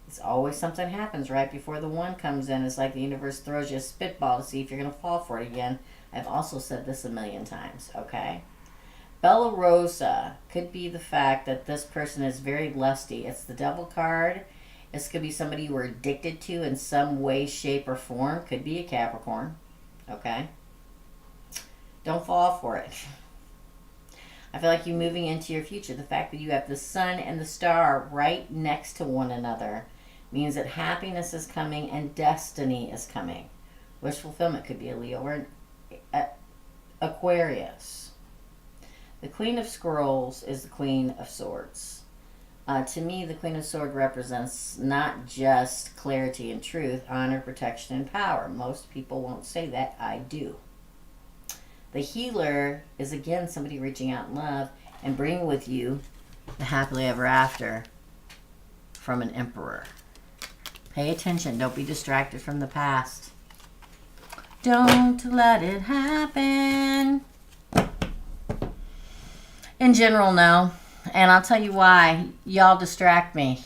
It's always something happens right before the one comes in. It's like the universe throws you a spitball to see if you're going to fall for it again. I've also said this a million times, okay? Bella Rosa could be the fact that this person is very lusty. It's the Devil card. This could be somebody you were addicted to in some way, shape, or form. Could be a Capricorn. Okay? Don't fall for it. I feel like you're moving into your future. The fact that you have the Sun and the Star right next to one another means that happiness is coming and destiny is coming. Wish fulfillment could be a Leo or an Aquarius. The Queen of Scrolls is the Queen of Swords. To me, the Queen of Swords represents not just clarity and truth, honor, protection, and power. Most people won't say that. I do. The Healer is, again, somebody reaching out in love and bringing with you the happily ever after from an Emperor. Pay attention. Don't be distracted from the past. Don't let it happen. In general, no. And I'll tell you why. Y'all distract me.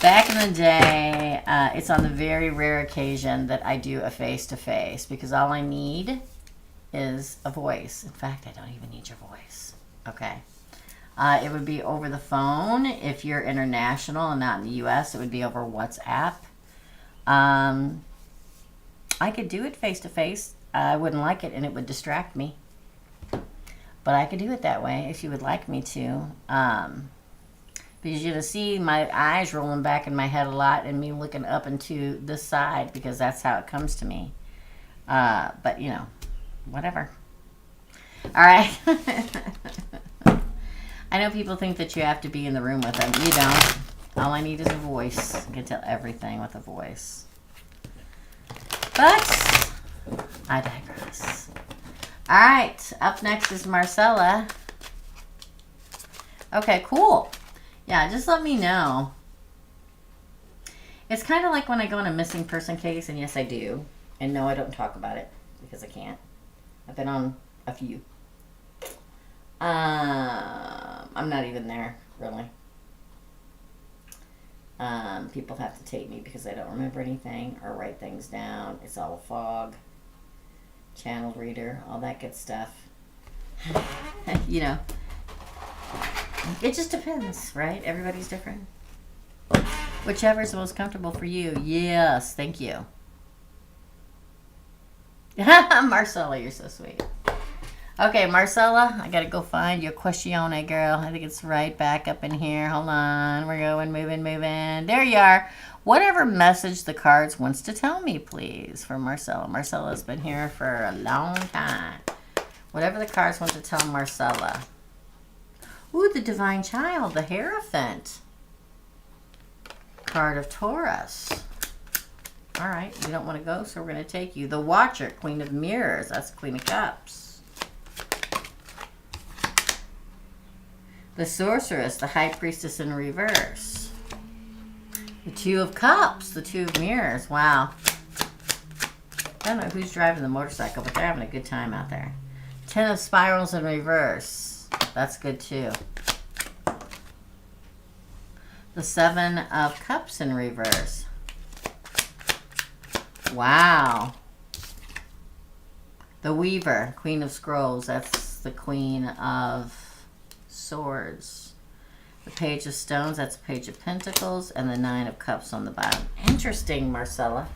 Back in the day, it's on the very rare occasion that I do a face-to-face because all I need is a voice. In fact, I don't even need your voice. Okay. It would be over the phone. If you're international and not in the U.S., it would be over WhatsApp. I could do it face-to-face. I wouldn't like it, and it would distract me. But I could do it that way if you would like me to. Because you're going to see my eyes rolling back in my head a lot and me looking up into this side because that's how it comes to me. But, you know, whatever. All right. I know people think that you have to be in the room with them. You don't. All I need is a voice. I can tell everything with a voice. But I digress. All right, up next is Marcella. Okay, cool. Yeah, just let me know. It's kind of like when I go on a missing person case, and yes, I do. And no, I don't talk about it because I can't. I've been on a few. I'm not even there, really. People have to tape me because I don't remember anything or write things down. It's all fog. Channel reader, all that good stuff. You know, it just depends, right? Everybody's different. Whichever is most comfortable for you. Yes, thank you. Marcella, you're so sweet. Okay, Marcella, I gotta go find your questione, girl. I think it's right back up in here. Hold on, we're going, moving. There you are. Whatever message the cards wants to tell me, please, for Marcella. Marcella's been here for a long time. Whatever the cards want to tell Marcella. Ooh, the Divine Child, the Hierophant. Card of Taurus. All right, you don't want to go, so we're going to take you. The Watcher, Queen of Mirrors. That's Queen of Cups. The Sorceress, the High Priestess in reverse. The Two of Cups, the Two of Mirrors. Wow. I don't know who's driving the motorcycle, but they're having a good time out there. Ten of Spirals in reverse. That's good too. The Seven of Cups in reverse. Wow. The Weaver, Queen of Scrolls. That's the Queen of Swords. The Page of Stones, that's a Page of Pentacles, and the Nine of Cups on the bottom. Interesting, Marcella.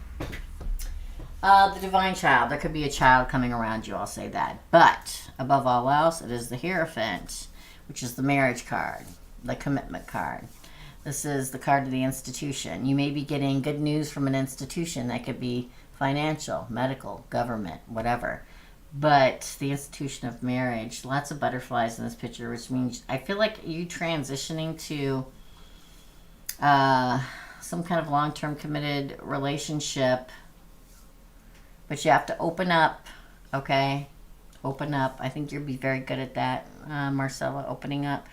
The Divine Child. There could be a child coming around you, I'll say that. But, above all else, it is the Hierophant. which is the marriage card, the commitment card. This is the card of the institution. You may be getting good news from an institution. That could be financial, medical, government, whatever. But the institution of marriage, lots of butterflies in this picture, which means I feel like you transitioning to some kind of long-term committed relationship. But you have to open up, okay? Open up. I think you'll be very good at that, Marcella, opening up.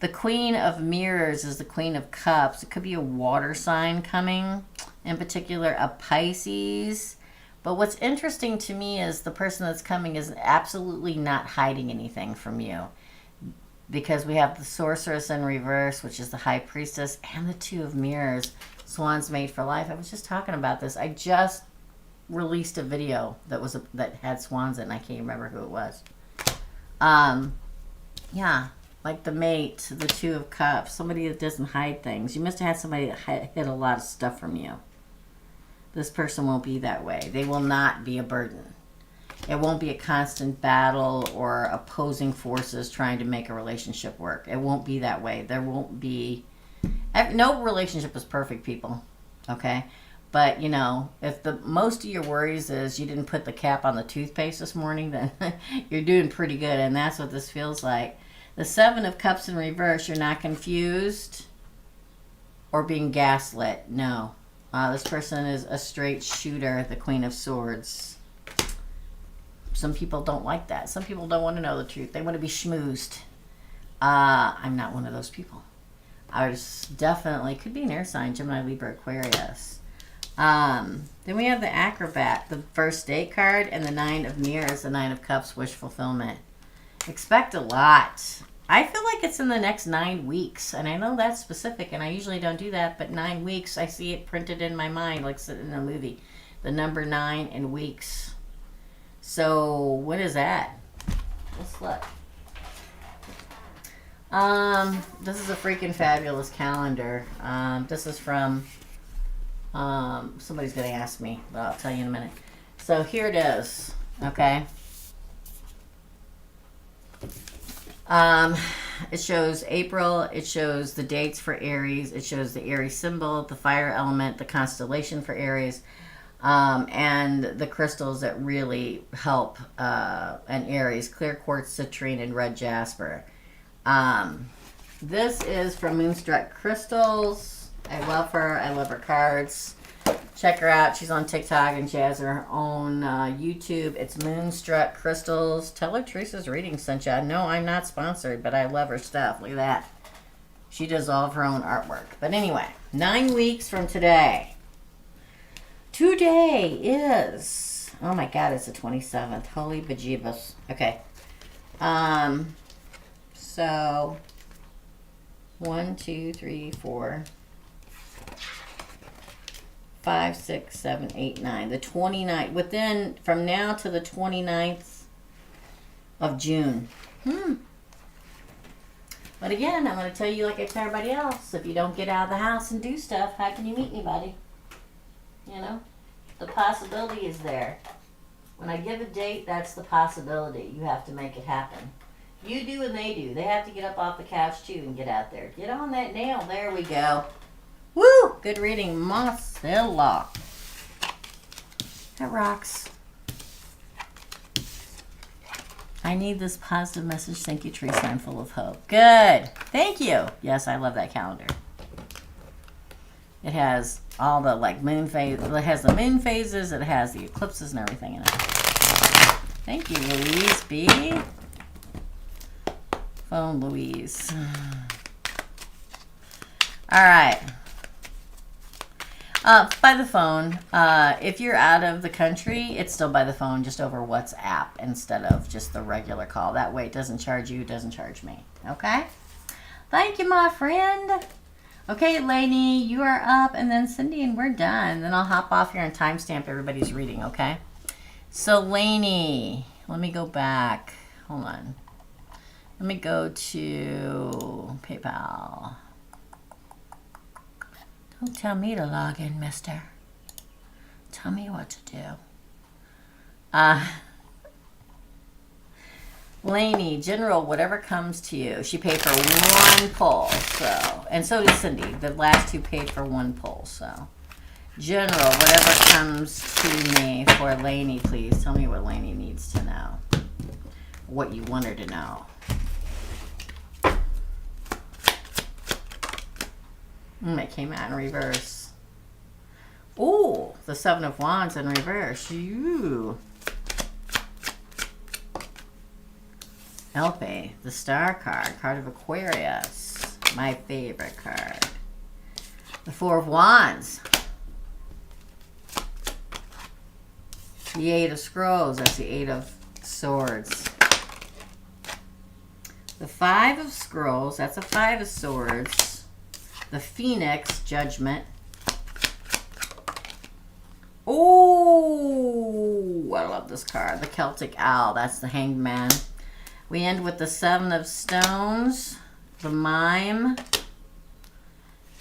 The Queen of Mirrors is the Queen of Cups. It could be a water sign coming, in particular a Pisces. But what's interesting to me is the person that's coming is absolutely not hiding anything from you. Because we have the Sorceress in reverse, which is the High Priestess, and the Two of Mirrors, Swans Made for Life. I was just talking about this. I just released a video that had swans in. I can't remember who it was. Yeah. Like the mate, the Two of Cups, somebody that doesn't hide things. You must have had somebody that hid a lot of stuff from you. This person won't be that way. They will not be a burden. It won't be a constant battle or opposing forces trying to make a relationship work. It won't be that way. There won't be... No relationship is perfect, people. Okay? But, you know, if the most of your worries is you didn't put the cap on the toothpaste this morning, then you're doing pretty good. And that's what this feels like. The Seven of Cups in reverse, you're not confused or being gaslit. No. This person is a straight shooter, the Queen of Swords. Some people don't like that. Some people don't want to know the truth. They want to be schmoozed. I'm not one of those people. I was definitely, could be an air sign, Gemini, Libra, Aquarius. Then we have the Acrobat, the First Date card, and the Nine of Mirrors, the Nine of Cups, wish fulfillment. Expect a lot. I feel like it's in the next 9 weeks. And I know that's specific, and I usually don't do that. But 9 weeks, I see it printed in my mind like sitting in a movie. The number 9 in weeks. So, what is that? Let's look. This is a freaking fabulous calendar. This is from... somebody's going to ask me, but I'll tell you in a minute. So, here it is. Okay. It shows April, it shows the dates for Aries, it shows the Aries symbol, the fire element, the constellation for Aries, and the crystals that really help an Aries, clear quartz, citrine, and red jasper. This is from Moonstruck Crystals. I love her. I love her cards. Check her out. She's on TikTok and she has her own YouTube. It's Moonstruck Crystals. Tell her Teresa's Reading sent you. No, I'm not sponsored, but I love her stuff. Look at that. She does all of her own artwork. But anyway, 9 weeks from today. Today is... Oh my God, it's the 27th. Holy bejeebus. Okay. So... 1, 2, 3, 4... 5, 6, 7, 8, 9. The 29th. Within, from now to the 29th of June. But again, I'm going to tell you like I tell everybody else. If you don't get out of the house and do stuff, how can you meet anybody? You know? The possibility is there. When I give a date, that's the possibility. You have to make it happen. You do and they do. They have to get up off the couch too and get out there. Get on that nail. There we go. Woo! Good reading, Marcella. That rocks. I need this positive message. Thank you, Teresa. I'm full of hope. Good. Thank you. Yes, I love that calendar. It has all the like moon phase. It has the moon phases. It has the eclipses and everything in it. Thank you, Louise B. Phone Louise. All right. By the phone. If you're out of the country, it's still by the phone, just over WhatsApp instead of just the regular call. That way it doesn't charge you, it doesn't charge me. Okay? Thank you, my friend. Okay, Laney, you are up, and then Cindy, and we're done. Then I'll hop off here and timestamp everybody's reading, okay? So, Laney, let me go back. Hold on. Let me go to PayPal. Don't tell me to log in, mister. Tell me what to do. Laney, general, whatever comes to you. She paid for one pull, so, and so did Cindy. The last two paid for one pull, so. General, whatever comes to me for Laney, please. Tell me what Laney needs to know. What you want her to know. It came out in reverse. Ooh, the Seven of Wands in reverse. You. Elpe, the Star card. Card of Aquarius. My favorite card. The Four of Wands. The Eight of Scrolls. That's the Eight of Swords. The Five of Scrolls. That's a Five of Swords. The Phoenix, Judgment. Oh, I love this card. The Celtic Owl. That's the Hanged Man. We end with the Seven of Stones, the Mime,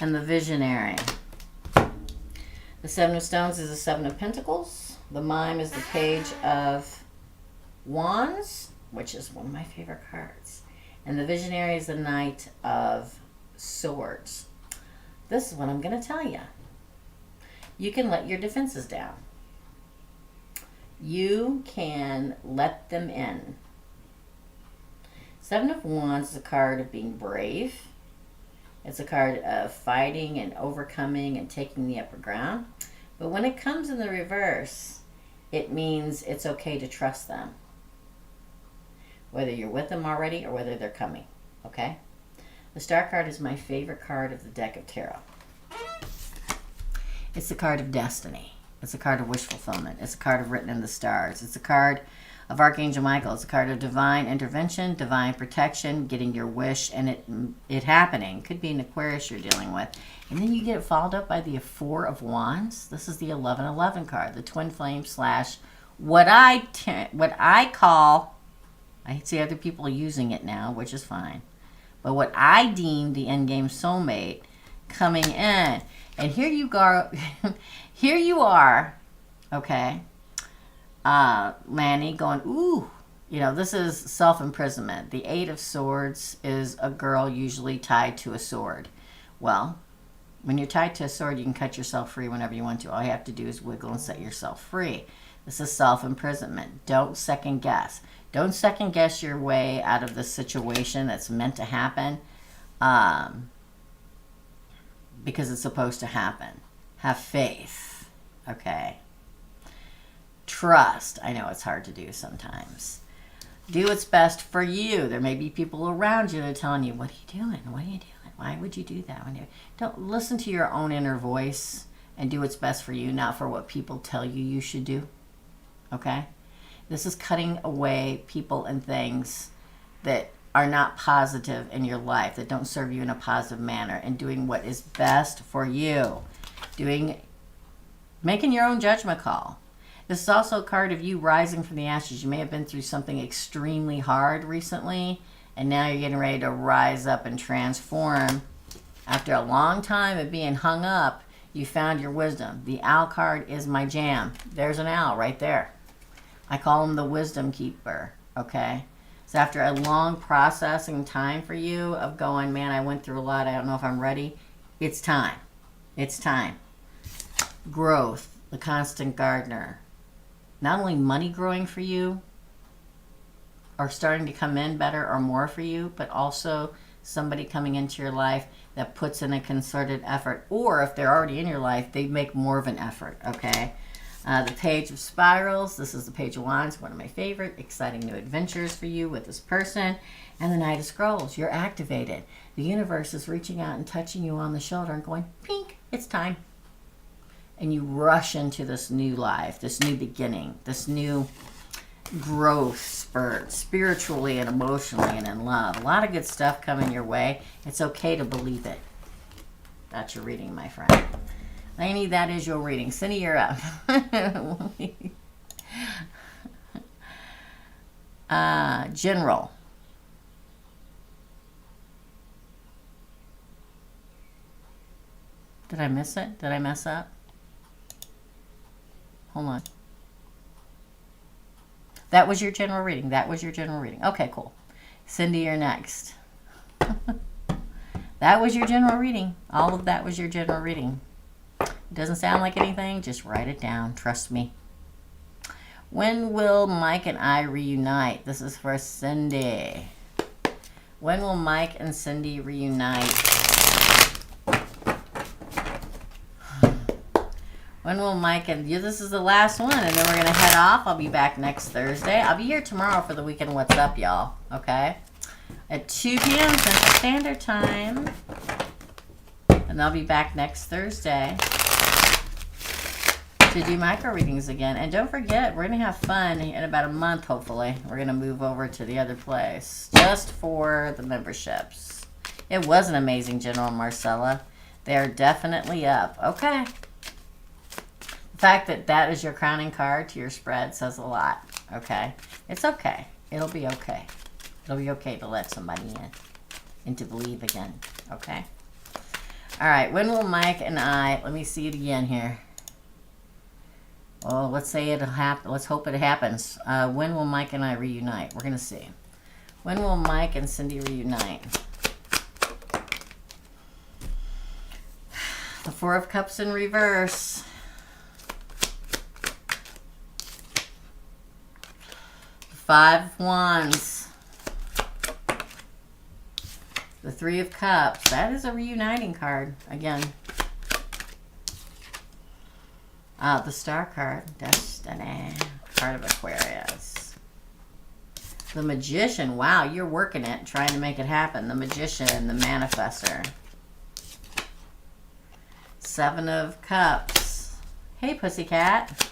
and the Visionary. The Seven of Stones is the Seven of Pentacles. The Mime is the Page of Wands, which is one of my favorite cards. And the Visionary is the Knight of Swords. This is what I'm going to tell you. You can let your defenses down. You can let them in. Seven of Wands is a card of being brave. It's a card of fighting and overcoming and taking the upper ground. But when it comes in the reverse, it means it's okay to trust them. Whether you're with them already or whether they're coming. Okay? The Star card is my favorite card of the deck of tarot. It's the card of destiny. It's a card of wish fulfillment. It's a card of written in the stars. It's a card of Archangel Michael. It's a card of divine intervention, divine protection, getting your wish, and it happening. Could be an Aquarius you're dealing with. And then you get followed up by the Four of Wands. This is the 1111 card, the twin flame slash what I call, I see other people using it now, which is fine, but what I deem the endgame soulmate coming in. And here you go. Here you are, okay, Laney, going, ooh, you know, this is self-imprisonment. The Eight of Swords is a girl usually tied to a sword. Well, when you're tied to a sword, you can cut yourself free whenever you want to. All you have to do is wiggle and set yourself free. This is self-imprisonment. Don't second guess. Don't second guess your way out of this situation that's meant to happen. Because it's supposed to happen. Have faith, okay? Trust. I know it's hard to do sometimes. Do what's best for you. There may be people around you that are telling you, what are you doing? What are you doing? Why would you do that? Don't listen to your own inner voice and do what's best for you, not for what people tell you you should do, okay? This is cutting away people and things that are not positive in your life, that don't serve you in a positive manner, and doing what is best for you. Making your own judgment call. This is also a card of you rising from the ashes. You may have been through something extremely hard recently, and now you're getting ready to rise up and transform. After a long time of being hung up, you found your wisdom. The Owl card is my jam. There's an owl right there. I call him the wisdom keeper, okay? So after a long processing time for you of going, man, I went through a lot, I don't know if I'm ready, it's time. It's time. Growth, the constant gardener. Not only money growing for you, or starting to come in better or more for you, but also somebody coming into your life that puts in a concerted effort. Or if they're already in your life, they make more of an effort, okay? The Page of Spirals. This is the Page of Wands, one of my favorite. Exciting new adventures for you with this person. And the Knight of Scrolls. You're activated. The universe is reaching out and touching you on the shoulder and going, pink, it's time. And you rush into this new life, this new beginning, this new growth spurt, spiritually and emotionally and in love. A lot of good stuff coming your way. It's okay to believe it. That's your reading, my friend. Laney, that is your reading. Cindy, you're up. General. Did I miss it? Did I mess up? Hold on. That was your general reading. That was your general reading. Okay, cool. Cindy, you're next. That was your general reading. All of that was your general reading. It doesn't sound like anything. Just write it down. Trust me. When will Mike and I reunite? This is for Cindy. When will Mike and Cindy reunite? When will Mike and you? This is the last one, and then we're going to head off. I'll be back next Thursday. I'll be here tomorrow for the weekend What's Up, y'all. Okay? At 2 p.m. Central Standard Time. And I'll be back next Thursday to do micro readings again. And don't forget, we're going to have fun in about a month, hopefully. We're going to move over to the other place just for the memberships. It was an amazing General Marcella. They are definitely up. Okay. The fact that that is your crowning card to your spread says a lot. Okay. It's okay. It'll be okay. It'll be okay to let somebody in and to believe again. Okay. All right. When will Mike and I, let me see it again here. Well, let's say it'll happen. Let's hope it happens. When will Mike and I reunite? We're going to see. When will Mike and Cindy reunite? The Four of Cups in reverse. The Five of Wands. The Three of Cups. That is a reuniting card. Again. The Star card. Destiny. Card of Aquarius. The Magician. Wow, you're working it. Trying to make it happen. The Magician. The Manifestor. Seven of Cups. Hey, Pussycat.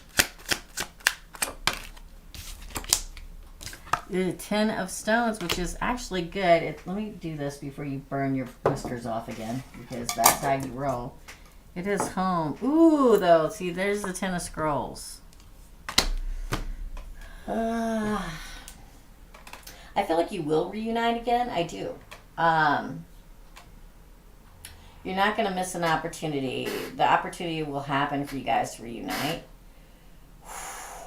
The Ten of Stones, which is actually good. Let me do this before you burn your whiskers off again, because that's how you roll. It is home. Ooh, though. See, there's the Ten of Scrolls. I feel like you will reunite again. I do. You're not going to miss an opportunity. The opportunity will happen for you guys to reunite.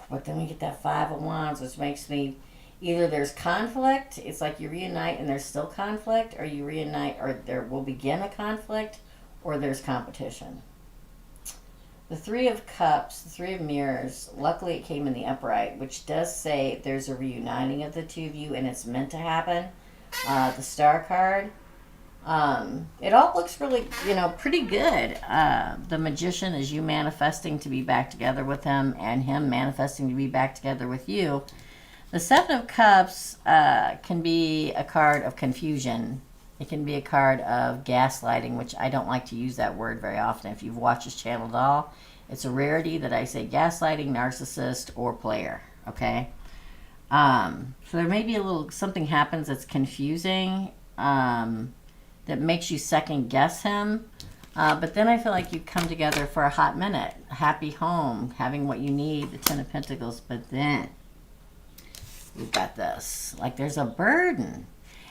But then we get that Five of Wands, which makes me... Either there's conflict, it's like you reunite and there's still conflict, or you reunite, or there will begin a conflict, or there's competition. The Three of Cups, the Three of Mirrors, luckily it came in the upright, which does say there's a reuniting of the two of you and it's meant to happen. The Star card, it all looks really, pretty good. The Magician is you manifesting to be back together with him and him manifesting to be back together with you. The Seven of Cups can be a card of confusion. It can be a card of gaslighting, which I don't like to use that word very often. If you've watched this channel at all, it's a rarity that I say gaslighting, narcissist, or player. Okay? So there may be something happens that's confusing, that makes you second guess him. But then I feel like you come together for a hot minute. Happy home, having what you need, the Ten of Pentacles, but then... We've got this. Like there's a burden.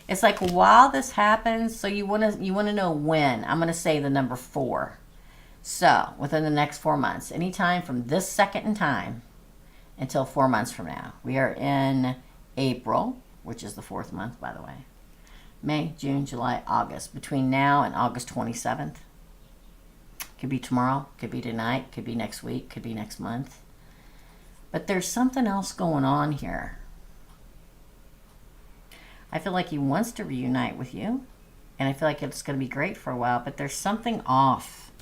It's like while this happens, so you want to know when. I'm going to say the number 4. So within the next 4 months, anytime from this second in time until 4 months from now. We are in April, which is the 4th month, by the way. May, June, July, August. Between now and August 27th. Could be tomorrow, could be tonight, could be next week, could be next month. But there's something else going on here. I feel like he wants to reunite with you. And I feel like it's going to be great for a while. But there's something off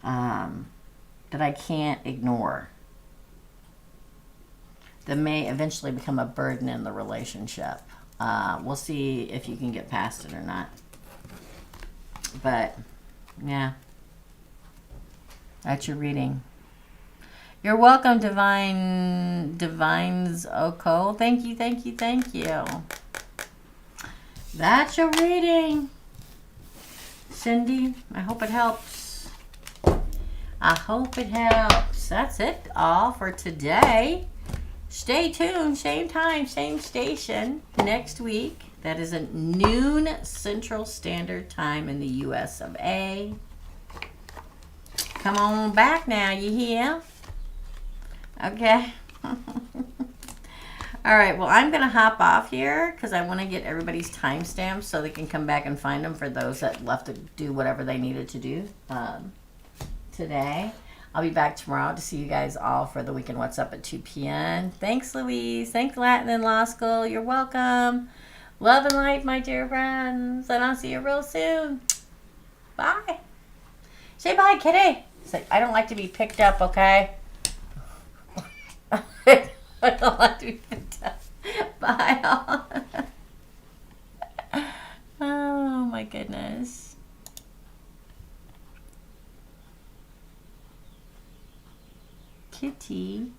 that I can't ignore. That may eventually become a burden in the relationship. We'll see if you can get past it or not. But, yeah. That's your reading. You're welcome, Divines Oko. Thank you, thank you, thank you. That's your reading. Cindy, I hope it helps. I hope it helps. That's it all for today. Stay tuned, same time, same station next week. That is at noon Central Standard Time in the US of A. Come on back now, you hear? Okay. All right, well, I'm going to hop off here because I want to get everybody's timestamps so they can come back and find them for those that left to do whatever they needed to do today. I'll be back tomorrow to see you guys all for the Weekend What's Up at 2 p.m. Thanks, Louise. Thanks, Latin and Law School. You're welcome. Love and light, my dear friends. And I'll see you real soon. Bye. Say bye, kitty. Say, I don't like to be picked up, okay? I don't like to be picked up. Bye, all. Oh, my goodness. Kitty.